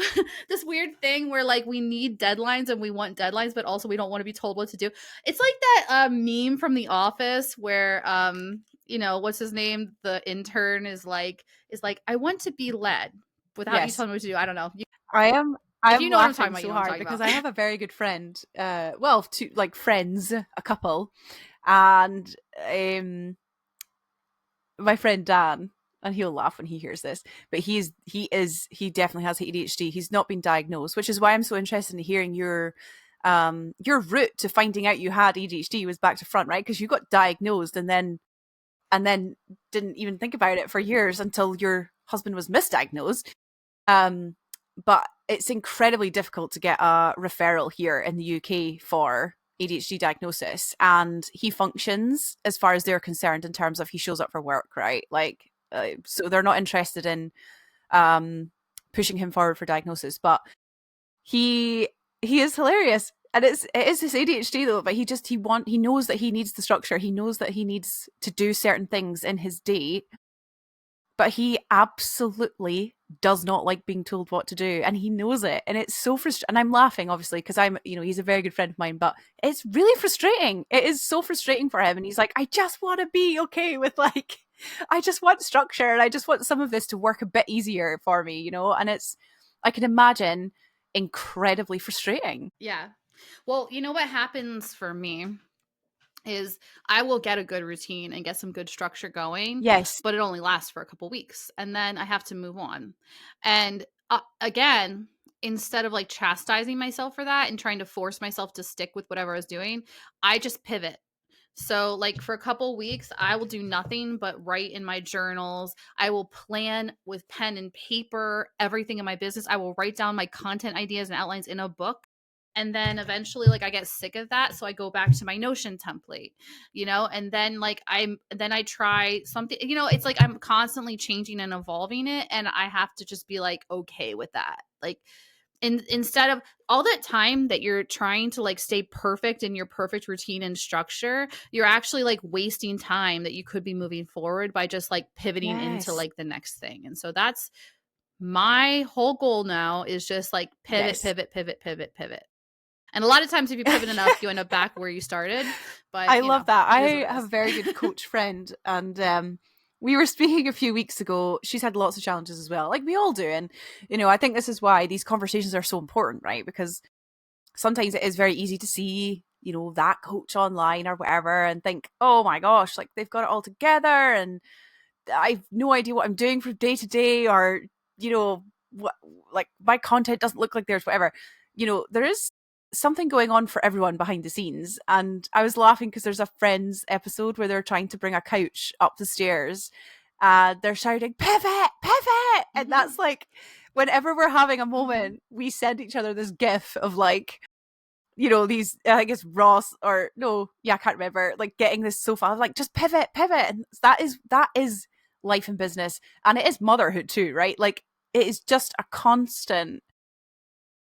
this weird thing where like we need deadlines and we want deadlines, but also we don't want to be told what to do. It's like that meme from The Office where what's his name, the intern is like I want to be led without you Yes. telling me what to do. I don't know. I am. If I'm you know what I'm talking laughing about, you so know what I'm hard talking because about. I have a very good friend. Well, two like friends, a couple, and my friend Dan, and he'll laugh when he hears this, but he definitely has ADHD. He's not been diagnosed, which is why I'm so interested in hearing your route to finding out you had ADHD was back to front, right? Because you got diagnosed and then didn't even think about it for years until your husband was misdiagnosed. Um, but it's incredibly difficult to get a referral here in the UK for ADHD diagnosis. And he functions as far as they're concerned in terms of he shows up for work, right? Like, so they're not interested in um, pushing him forward for diagnosis. But he he is hilarious. And it is his ADHD though, but he knows that he needs the structure. He knows that he needs to do certain things in his day, but he absolutely does not like being told what to do, and he knows it, and it's so frustrating. And I'm laughing obviously because he's a very good friend of mine, but it's really frustrating. It is so frustrating for him, and he's like, I just want to be okay with like I just want structure, and I just want some of this to work a bit easier for me. And I can imagine incredibly frustrating. Yeah. Well, you know what happens for me is I will get a good routine and get some good structure going, Yes. but it only lasts for a couple weeks and then I have to move on. And again, instead of like chastising myself for that and trying to force myself to stick with whatever I was doing, I just pivot. So, like for a couple weeks, I will do nothing but write in my journals. I will plan with pen and paper everything in my business. I will write down my content ideas and outlines in a book. And then eventually, like I get sick of that, so I go back to my Notion template, and then like I try something, it's like I'm constantly changing and evolving it, and I have to just be like okay with that, like instead of all that time that you're trying to like stay perfect in your perfect routine and structure, you're actually like wasting time that you could be moving forward by just like pivoting into Yes. like the next thing. And so that's my whole goal now, is just like pivot, Yes. pivot, pivot, pivot, pivot. And a lot of times if you pivot enough, you end up back where you started. But I love that. it I is what it have is. a very good coach friend, and we were speaking a few weeks ago. She's had lots of challenges as well, like we all do. And I think this is why these conversations are so important, right? Because sometimes it is very easy to see, that coach online or whatever, and think, oh my gosh, like they've got it all together, and I've no idea what I'm doing from day to day, or what, like my content doesn't look like theirs, whatever. There is something going on for everyone behind the scenes. And I was laughing because there's a Friends episode where they're trying to bring a couch up the stairs. They're shouting, pivot, pivot. And Mhm. that's like, whenever we're having a moment, we send each other this gif of like, these, I think it's Ross or no, yeah, I can't remember, like getting this sofa, like just pivot, pivot. And that is life and business. And it is motherhood too, right? Like it is just a constant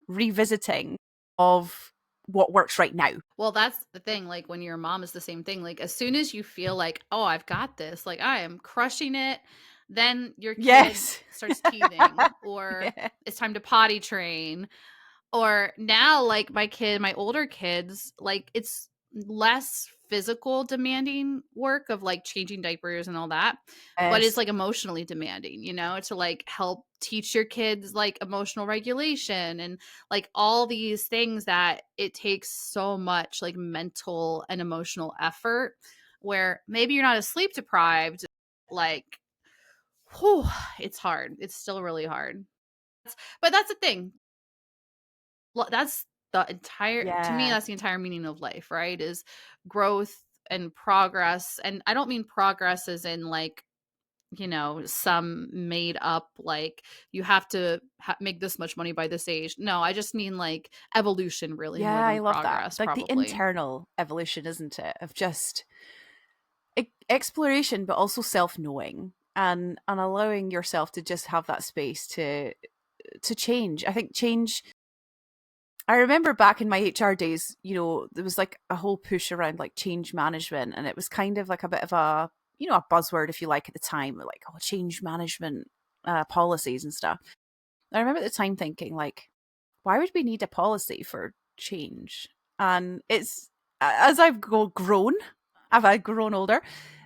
revisiting of what works right now. Well, that's the thing. Like when you're a mom, is the same thing. Like as soon as you feel like, oh, I've got this, like I am crushing it, Then your kid Yes. starts teething, or Yeah. it's time to potty train. Or now, like my older kids, like it's less physical demanding work of like changing diapers and all that, but it's Yes. like emotionally demanding, to like help teach your kids like emotional regulation and like all these things that it takes so much like mental and emotional effort, where maybe you're not as sleep deprived, like, whew, it's hard. It's still really hard. But that's the thing. That's the entire to me, Yeah. that's the entire meaning of life, right? Is growth and progress. And I don't mean progress as in like, some made up like you have to make this much money by this age. No, I just mean like evolution, really, more Yeah, than I love that. progress, Like the probably. internal evolution, isn't it? Of just exploration, but also self-knowing and allowing yourself to just have that space to change. I think change. I remember back in my HR days, there was like a whole push around like change management, and it was kind of like a bit of a a buzzword, if you like, at the time, like, oh, change management policies and stuff. I remember at the time thinking like, why would we need a policy for change? And it's as I've grown, as I've grown older,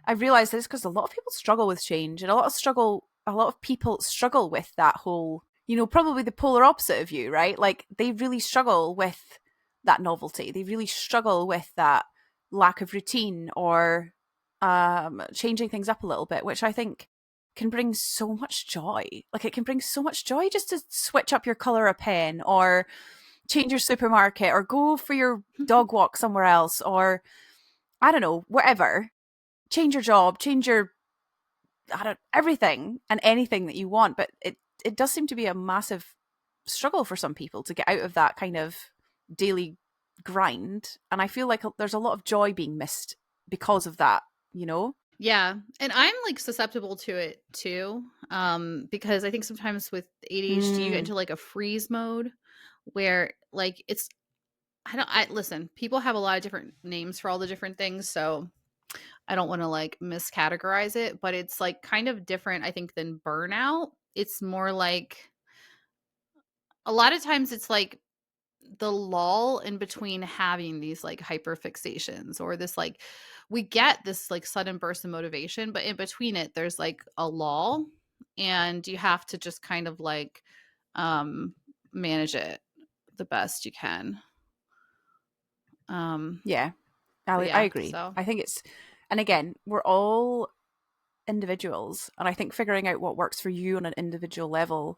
I've realized this because a lot of people struggle with change, and a lot of people struggle with that whole, probably the polar opposite of you, right? Like they really struggle with that novelty. They really struggle with that lack of routine or changing things up a little bit, which I think can bring so much joy. Like it can bring so much joy just to switch up your color of pen or change your supermarket or go for your dog walk somewhere else or I don't know, whatever. Change your job, change your I don't everything and anything that you want, but it does seem to be a massive struggle for some people to get out of that kind of daily grind, and I feel like there's a lot of joy being missed because of that, you know? Yeah, and I'm like susceptible to it too, because I think sometimes with ADHD you get Mm, into like a freeze mode where like it's I don't I listen, people have a lot of different names for all the different things, so I don't want to like miscategorize it, but it's like kind of different, I think, than burnout. It's more like a lot of times it's like the lull in between having these like hyper fixations or this like we get this like sudden burst of motivation, but in between it there's like a lull, and you have to just kind of like um manage it the best you can. Um yeah, but I yeah, agree. so I think it's, and again, we're all individuals, and I think figuring out what works for you on an individual level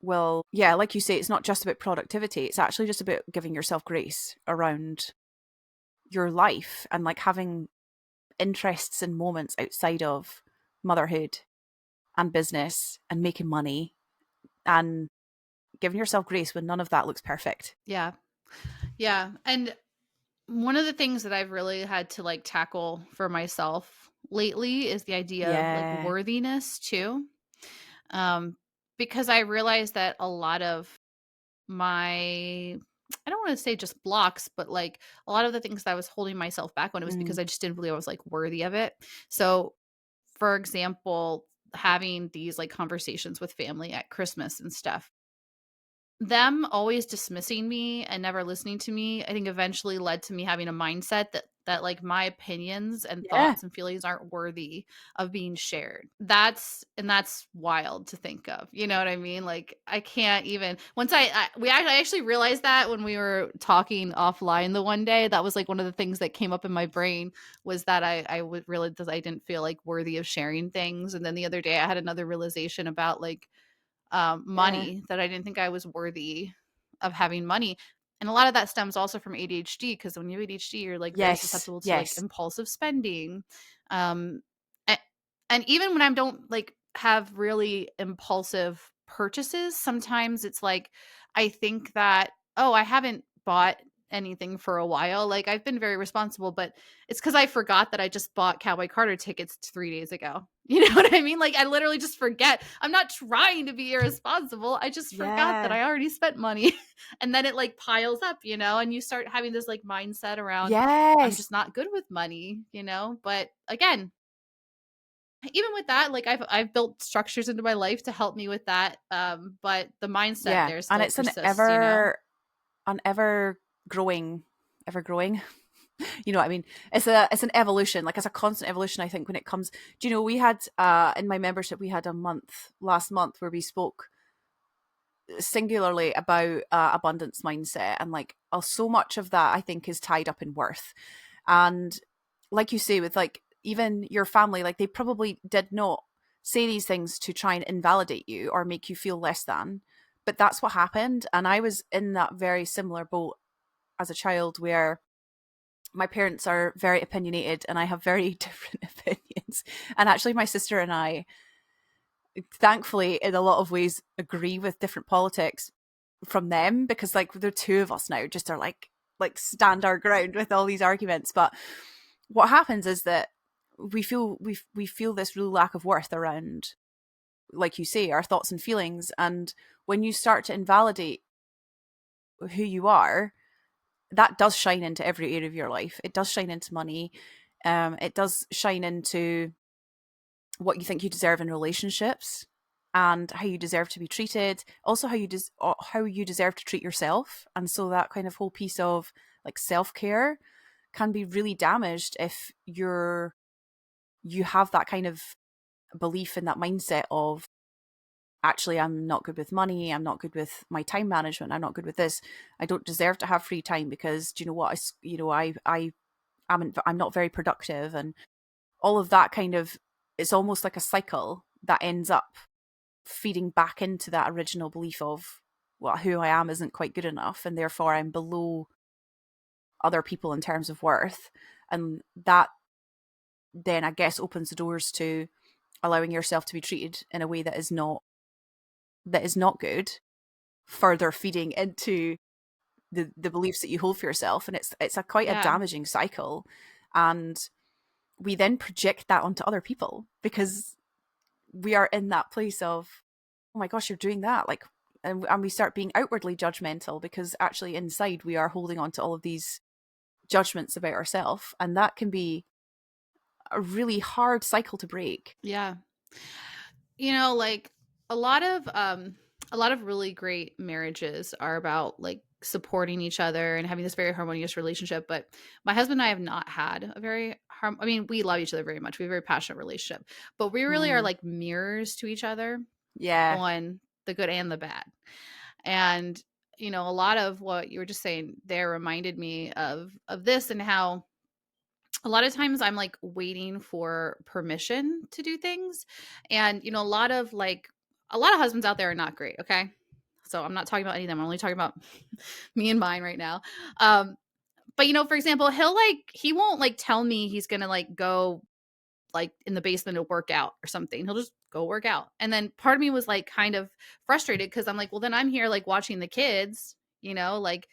will, yeah, like you say, it's not just about productivity. It's actually just about giving yourself grace around your life and like having interests and moments outside of motherhood and business and making money and giving yourself grace when none of that looks perfect. yeah. Yeah, and one of the things that I've really had to like tackle for myself lately is the idea of like Yeah. worthiness too. Um, because I realized that a lot of my, I don't want to say just blocks, but like a lot of the things that I was holding myself back on, it was Mm. because I just didn't believe I was like worthy of it. So, for example, having these like conversations with family at Christmas and stuff, them always dismissing me and never listening to me, I think eventually led to me having a mindset that like my opinions and Yeah. thoughts and feelings aren't worthy of being shared. That's wild to think of. You know what I mean? Like I can't even once I actually realized that when we were talking offline the one day, that was like one of the things that came up in my brain was that I would realize that I didn't feel like worthy of sharing things. And then the other day I had another realization about like Yeah. money, that I didn't think I was worthy of having money. And a lot of that stems also from ADHD, because when you have ADHD, you're like very Yes. susceptible to like Yes. impulsive spending. Um, and even when I don't like have really impulsive purchases, sometimes it's like I think that, oh, I haven't bought anything for a while. Like I've been very responsible, but it's because I forgot that I just bought Cowboy Carter tickets 3 days ago. You know what I mean? Like I literally just forget. I'm not trying to be irresponsible. I just forgot that Yeah. I already spent money. And then it like piles up, and you start having this like mindset around I'm Yes. just not good with money. But again, even with that, like I've built structures into my life to help me with that. But the mindset Yeah. there And still it's persists, you know? an ever growing, you know what I mean? It's an evolution, like it's a constant evolution, I think, when it comes. Do you know, we had in my membership, we had a month last month where we spoke singularly about abundance mindset, and like so much of that I think is tied up in worth. And like you say, with like even your family, like they probably did not say these things to try and invalidate you or make you feel less than, but that's what happened. And I was in that very similar boat as a child, where my parents are very opinionated and I have very different opinions. And actually my sister and I, thankfully, in a lot of ways, agree with different politics from them, because like the two of us now just are like stand our ground with all these arguments. But what happens is that we feel this real lack of worth around, like you say, our thoughts and feelings. And when you start to invalidate who you are, that does shine into every area of your life. It does shine into money. It does shine into what you think you deserve in relationships, and how you deserve to be treated. Also, how you deserve to treat yourself. And so that kind of whole piece of like self care can be really damaged if you have that kind of belief in that mindset of, actually, I'm not good with money, I'm not good with my time management, I'm not good with this, I don't deserve to have free time because, do you know what, I'm not very productive. And all of that kind of, it's almost like a cycle that ends up feeding back into that original belief of, well, who I am isn't quite good enough, and therefore I'm below other people in terms of worth. And that then, I guess, opens the doors to allowing yourself to be treated in a way that is not good, further feeding into the beliefs that you hold for yourself. And it's a quite a Yeah. damaging cycle. And we then project that onto other people, because we are in that place of, oh my gosh, you're doing that, like, and we start being outwardly judgmental, because actually inside we are holding on to all of these judgments about ourselves. And that can be a really hard cycle to break. Yeah. You know, like a lot of um a lot of really great marriages are about like supporting each other and having this very harmonious relationship, but my husband and I have not had a very I mean, we love each other very much. We have a very passionate relationship, but we really are Mm, like mirrors to each other yeah. on the good and the bad. And you know, a lot of what you were just saying there reminded me of this, and how a lot of times I'm like waiting for permission to do things. And, you know, a lot of husbands out there are not great. Okay. So I'm not talking about any of them. I'm only talking about me and mine right now. Um, but you know, for example, he won't like tell me he's gonna like go like in the basement to work out or something. He'll just go work out. And then part of me was like kind of frustrated because I'm like, well, then I'm here like watching the kids, you know, like,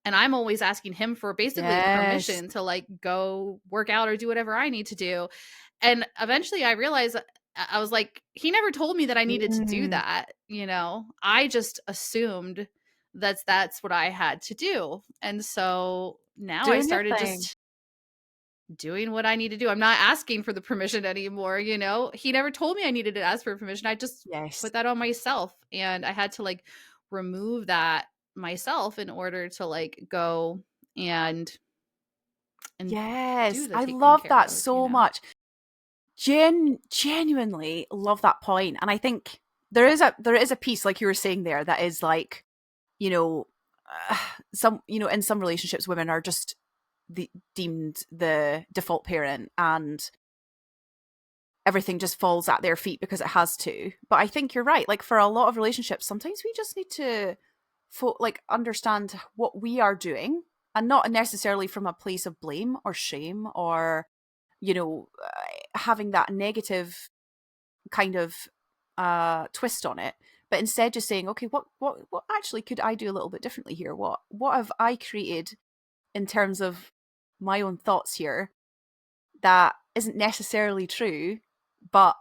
and I'm always asking him for basically Yes. permission to like go work out or do whatever I need to do. And eventually I realized I was like, he never told me that I needed to do Mm, that, you know. I just assumed that's what I had to do. And so now I doing your started thing. just doing what I need to do. I'm not asking for the permission anymore, you know? He never told me I needed to ask for permission. I just Yes. put that on myself, and I had to like remove that myself in order to like go and and do Yes, the I taking love care that of, you so know? much. Genuinely love that point. And I think there is a piece, like you were saying there, that is like, you know, uh, some, you know, in some relationships women are just deemed the default parent, and everything just falls at their feet because it has to. But I think you're right. Like for a lot of relationships, sometimes we just need to like understand what we are doing, and not necessarily from a place of blame or shame, or, you know, having that negative kind of twist on it, but instead just saying, okay, what actually could I do a little bit differently here? What have I created in terms of my own thoughts here that isn't necessarily true, but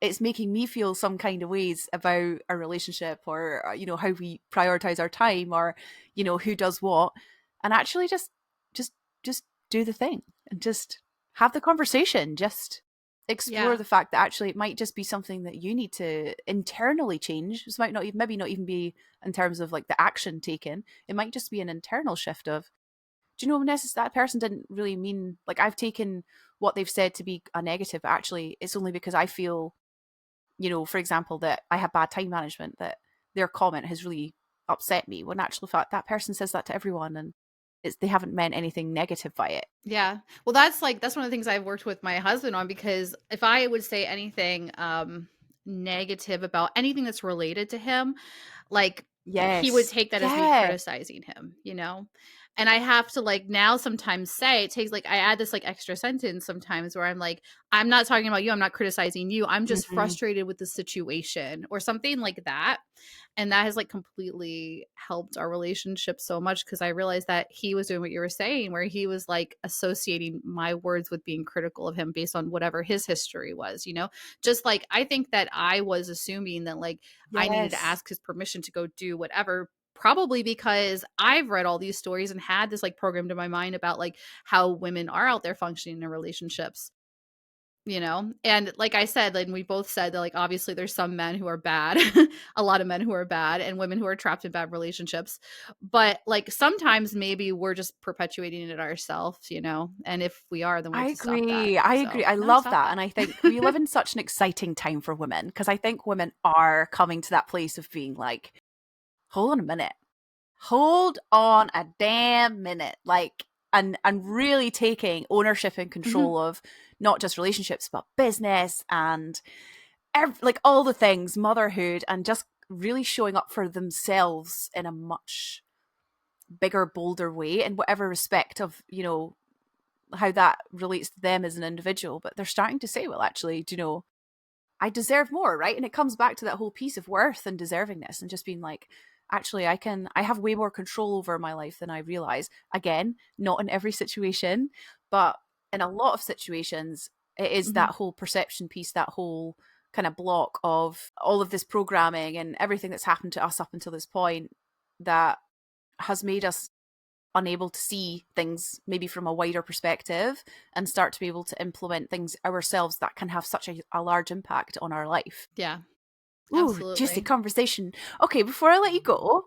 it's making me feel some kind of ways about a relationship, or you know, how we prioritize our time, or, you know, who does what. And actually just just do the thing, and just have the conversation. Just explore Yeah. the fact that actually it might just be something that you need to internally change. This might not even, maybe not even be in terms of like the action taken. It might just be an internal shift of, do you know, that person didn't really mean, like, I've taken what they've said to be a negative, but actually it's only because I feel, you know, for example, that I have bad time management, that their comment has really upset me, when actual fact that person says that to everyone, and they haven't meant anything negative by it. Yeah. Well, that's one of the things I've worked with my husband on, because if I would say anything negative about anything that's related to him, like, he would Yes. take that as me Yeah. criticizing him, you know? And I have to, like, now sometimes say, it takes, like, I add this, like, extra sentence sometimes where I'm like, I'm not talking about you, I'm not criticizing you, I'm just Mm-hmm. frustrated with the situation or something like that. And that has, like, completely helped our relationship so much, because I realized that he was doing what you were saying, where he was, like, associating my words with being critical of him based on whatever his history was, you know? Just like, I think that I was assuming that, like, I needed to Yes. ask his permission to go do whatever, probably because I've read all these stories and had this, like, programmed in my mind about, like, how women are out there functioning in relationships, you know? And like I said, like, we both said that, like, obviously there's some men who are bad, a lot of men who are bad, and women who are trapped in bad relationships. But, like, sometimes maybe we're just perpetuating it ourselves, you know? And if we are, then we I have to stop that. agree. I agree. So, I no, love stop that. that. And I think we live in such an exciting time for women, because I think women are coming to that place of being like, hold on a minute. Hold on a damn minute. Like, and really taking ownership and Mhm. control of not just relationships, but business and like all the things, motherhood, and just really showing up for themselves in a much bigger, bolder way in whatever respect of, you know, how that relates to them as an individual. But they're starting to say, well, actually, do you know, I deserve more, right? And it comes back to that whole piece of worth and deservingness, and just being like, actually, I have way more control over my life than I realize. Again, not in every situation, but in a lot of situations, it is Mhm. that whole perception piece, that whole kind of block of all of this programming and everything that's happened to us up until this point, that has made us unable to see things maybe from a wider perspective and start to be able to implement things ourselves that can have such a large impact on our life. Yeah, Ooh, juicy absolutely. conversation. Okay, before I let you go,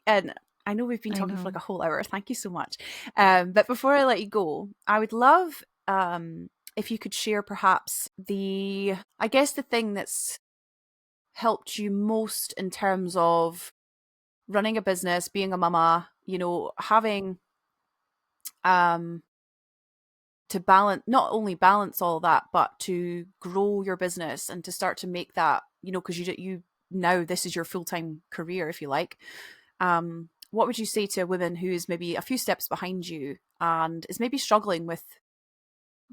and I know we've been I talking for like know. a whole hour. Thank you so much. But before I let you go, I would love if you could share perhaps I guess the thing that's helped you most in terms of running a business, being a mama, you know, having um to balance, not only balance all that, but to grow your business and to start to make that, you know, because you now this is your full-time career, if you like. What would you say to a woman who is maybe a few steps behind you and is maybe struggling with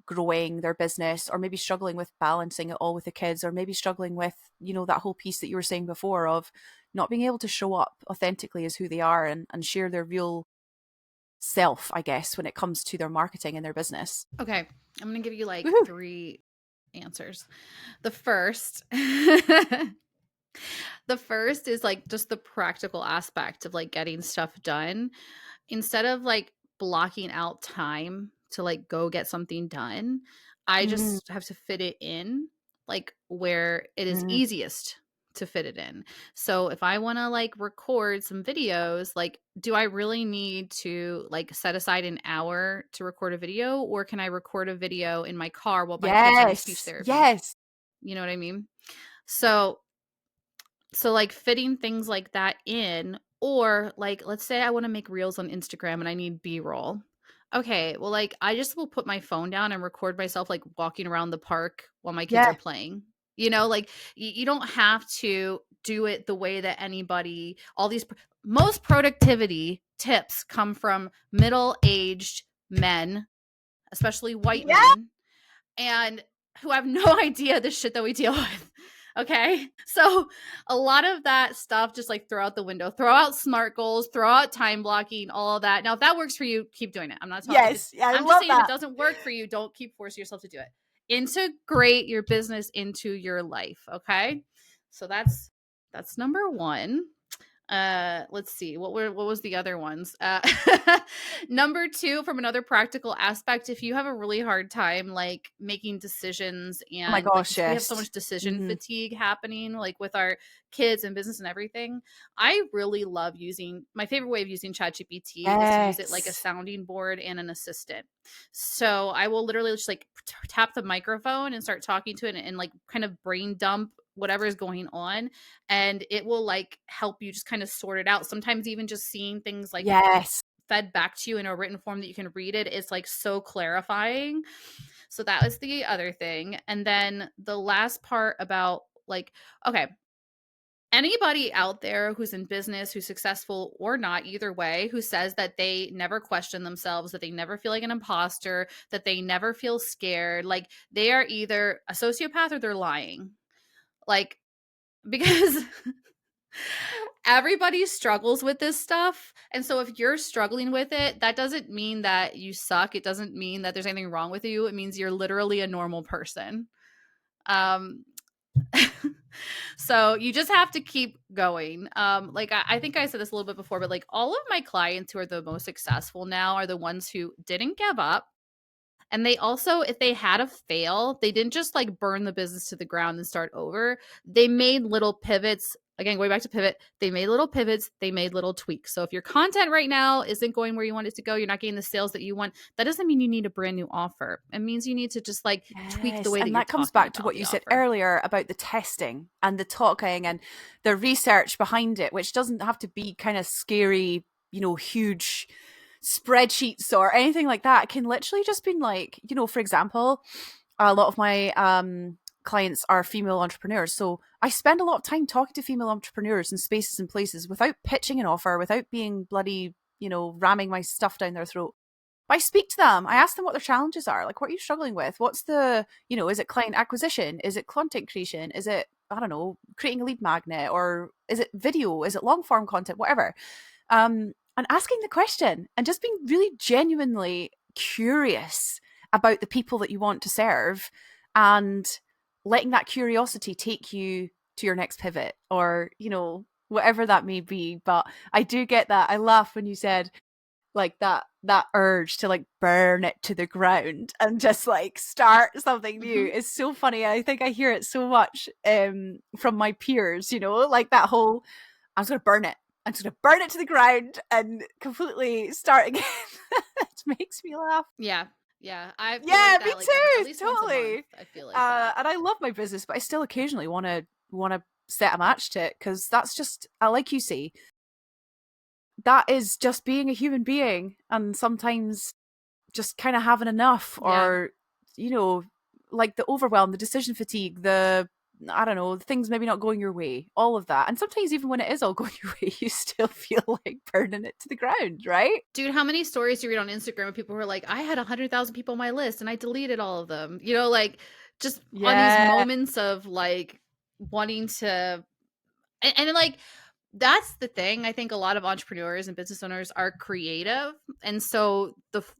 growing their business, or maybe struggling with balancing it all with the kids, or maybe struggling with, you know, that whole piece that you were saying before of not being able to show up authentically as who they are, and share their real self, I guess, when it comes to their marketing and their business? Okay, I'm gonna give you, like, Woohoo. 3 answers. The first the first is, like, just the practical aspect of, like, getting stuff done. Instead of, like, blocking out time to, like, go get something done, I Mm, just have to fit it in, like, where it is mm, easiest to fit it in. So if I wanna, like, record some videos, like, do I really need to, like, set aside an hour to record a video, or can I record a video in my car while my kids are in speech yes, therapy? yes, You know what I mean? So like, fitting things like that in, or, like, let's say I wanna make reels on Instagram and I need B-roll. Okay, well, like, I just will put my phone down and record myself, like, walking around the park while my kids are yeah, playing. You know, like, you don't have to do it the way that anybody all these most productivity tips come from middle-aged men, especially white yeah, men, and who have no idea the shit that we deal with. Okay. So a lot of that stuff, just, like, throw out the window, throw out SMART goals, throw out time blocking, all of that. Now, if that works for you, keep doing it. I'm not talking, yes, yeah, I I'm just love saying, if it that. doesn't work for you, don't keep forcing yourself to do it. Integrate your business into your life. Okay. So that's number one. Let's see, what was the other ones? Number two, from another practical aspect, if you have a really hard time like making decisions, Oh my and like gosh, we have so yes. much decision Mm-hmm. fatigue happening like with our kids and business and everything, I really love using, my favorite way of using ChatGPT is to use it like a Yes. sounding board and an assistant. So I will literally just like tap the microphone and start talking to it, and like kind of brain dump whatever is going on, and it will like help you just kind of sort it out. Sometimes even just seeing things like Yes. fed back to you in a written form that you can read it, it's like so clarifying. So that was the other thing. And then the last part about like, okay, anybody out there who's in business, who's successful or not, either way, who says that they never question themselves, that they never feel like an imposter, that they never feel scared, like they are either a sociopath or they're lying. Like, because everybody struggles with this stuff. And so if you're struggling with it, that doesn't mean that you suck. It doesn't mean that there's anything wrong with you. It means you're literally a normal person. Um so you just have to keep going. Like I think I said this a little bit before, but like all of my clients who are the most successful now are the ones who didn't give up. And they also, if they had a fail, they didn't just like burn the business to the ground and start over. They made little pivots. Again, going back to pivot, they made little pivots, they made little tweaks. So if your content right now isn't going where you want it to go, you're not getting the sales that you want, that doesn't mean you need a brand new offer. It means you need to just like tweak the Yes, way that and you're that comes talking back to about what the you said offer. earlier about the testing and the talking and the research behind it, which doesn't have to be kind of scary, huge spreadsheets or anything like that. It can literally just be like, for example, a lot of my clients are female entrepreneurs. So I spend a lot of time talking to female entrepreneurs in spaces and places without pitching an offer, without being bloody, ramming my stuff down their throat. But I speak to them. I ask them what their challenges are. Like, what are you struggling with? What's the, is it client acquisition? Is it content creation? Is it, I don't know, creating a lead magnet? Or is it video? Is it long form content? Whatever. And asking the question and just being really genuinely curious about the people that you want to serve, and letting that curiosity take you to your next pivot, or, whatever that may be. But I do get that. I laugh when you said, like, that urge to like burn it to the ground and just like start something new Mm-hmm. is so funny. I think I hear it so much from my peers, like that whole, I'm just gonna burn it. I'm just gonna burn it to the ground and completely start again. It makes me laugh. Yeah. Yeah. I feel like Yeah, me that like every, at too. least once a month. Totally. I feel like that. And I love my business, but I still occasionally want to set a match to it, because that's just, like you say, that is just being a human being, and sometimes just kind of having enough, Yeah. or you know like the overwhelm, the decision fatigue, the, I don't know, things maybe not going your way, all of that. And sometimes even when it is all going your way, you still feel like burning it to the ground, right? Dude, how many stories do you read on Instagram of people who are like, I had 100,000 people on my list and I deleted all of them? You know, like just on these Yeah, moments of like wanting to, and then like, that's the thing. I think a lot of entrepreneurs and business owners are creative. And so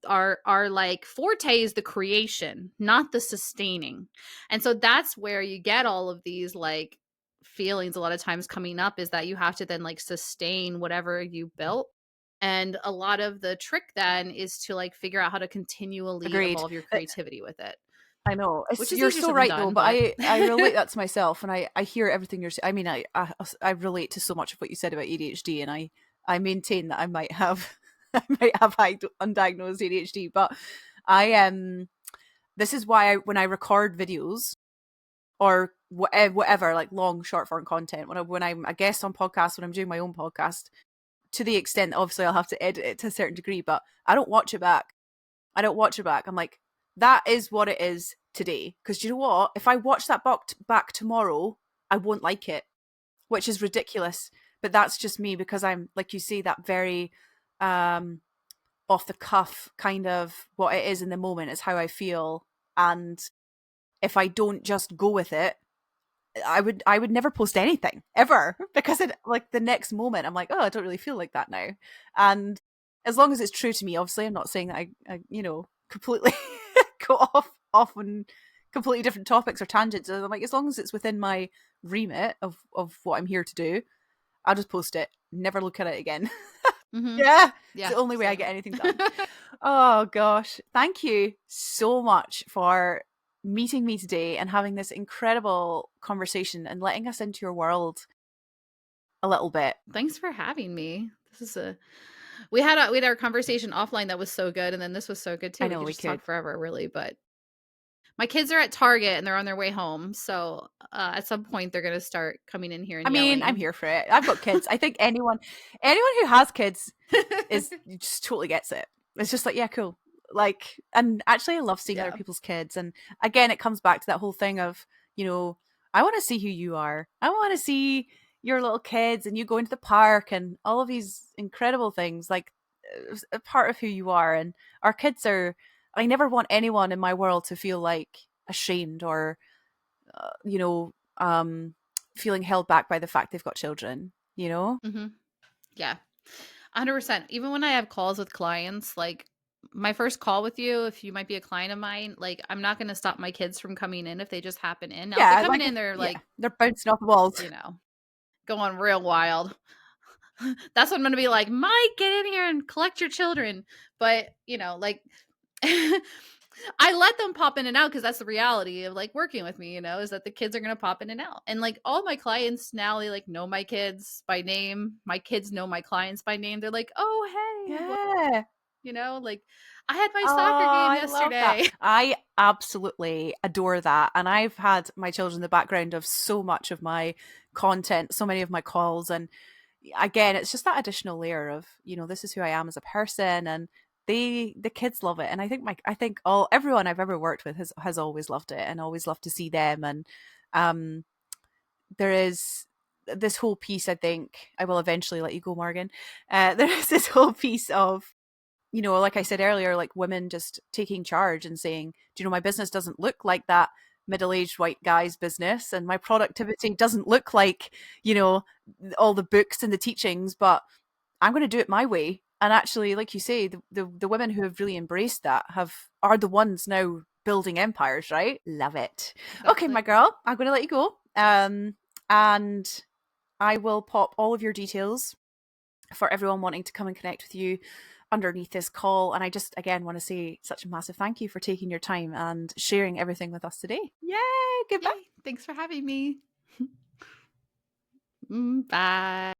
our like forte is the creation, not the sustaining. And so that's where you get all of these like feelings a lot of times coming up, is that you have to then like sustain whatever you built. And a lot of the trick then is to like figure out how to continually agreed. evolve your creativity with it, I know. which is You're easier so said than right though, done, but but I relate that to myself, and I hear everything you're saying. I mean, I relate to so much of what you said about ADHD, and I maintain that I might have I might have undiagnosed ADHD, but I this is why when I record videos or whatever, like long short form content, when I'm a guest on podcasts, when I'm doing my own podcast, to the extent that obviously I'll have to edit it to a certain degree, but I don't watch it back. I don't watch it back. I'm like, that is what it is today. Because you know what? If I watch that back tomorrow, I won't like it, which is ridiculous. But that's just me, because I'm, like you say, that very um, off the cuff kind of, what it is in the moment is how I feel. And if I don't just go with it, I would never post anything ever, because it, like, the next moment I'm like, oh, I don't really feel like that now. And as long as it's true to me, obviously I'm not saying that I completely go off on completely different topics or tangents. I'm like, as long as it's within my remit of what I'm here to do, I'll just post it. never look at it again. Mhm. Yeah, it's Yeah, the only way I same. get anything done. Oh gosh, thank you so much for meeting me today and having this incredible conversation and letting us into your world a little bit. Thanks for having me. This is a we had our conversation offline that was so good, and then this was so good I too. We know could we just could. talk forever, really. But my kids are at Target and they're on their way home, so at some point they're gonna start coming in here I and mean, I'm yelling. here for it. I've got kids. I think anyone who has kids is just totally gets it. It's just like, yeah, cool. Like, and actually, I love seeing other Yeah. people's kids. And again, it comes back to that whole thing of, you know, I want to see who you are. I want to see your little kids and you going to the park and all of these incredible things. Like, a part of who you are. And our kids are. I never want anyone in my world to feel like ashamed or, you know, feeling held back by the fact they've got children. You know. Hmm. Yeah. 100%. Even when I have calls with clients, like my first call with you, if you might be a client of mine, like I'm not going to stop my kids from coming in if they just happen in. Now, if they Yeah, come like in, they're yeah, like, they're bouncing off the walls. you know, going real wild. That's when I'm going to be like, Mike, get in here and collect your children. But, like, I let them pop in and out because that's the reality of like working with me, is that the kids are going to pop in and out. And like all my clients now, they like know my kids by name. My kids know my clients by name. They're like, oh, hey, Yeah. like I had my soccer Oh, game I love that. yesterday. I absolutely adore that. And I've had my children in the background of so much of my content, so many of my calls. And again, it's just that additional layer of, this is who I am as a person. And the kids love it. And I think everyone I've ever worked with has always loved it and always loved to see them. And um there is this whole piece, I think I will eventually let you go, Morgan. There is this whole piece of, like I said earlier, like women just taking charge and saying, do you know, my business doesn't look like that middle-aged white guy's business, and my productivity doesn't look like, all the books and the teachings, but I'm going to do it my way. And actually, like you say, the women who have really embraced that are the ones now building empires, right? Love it. Okay, my Exactly. girl, I'm going to let you go. And I will pop all of your details for everyone wanting to come and connect with you underneath this call. And I just, again, want to say such a massive thank you for taking your time and sharing everything with us today. Yay! Goodbye. Yay. Thanks for having me. Bye.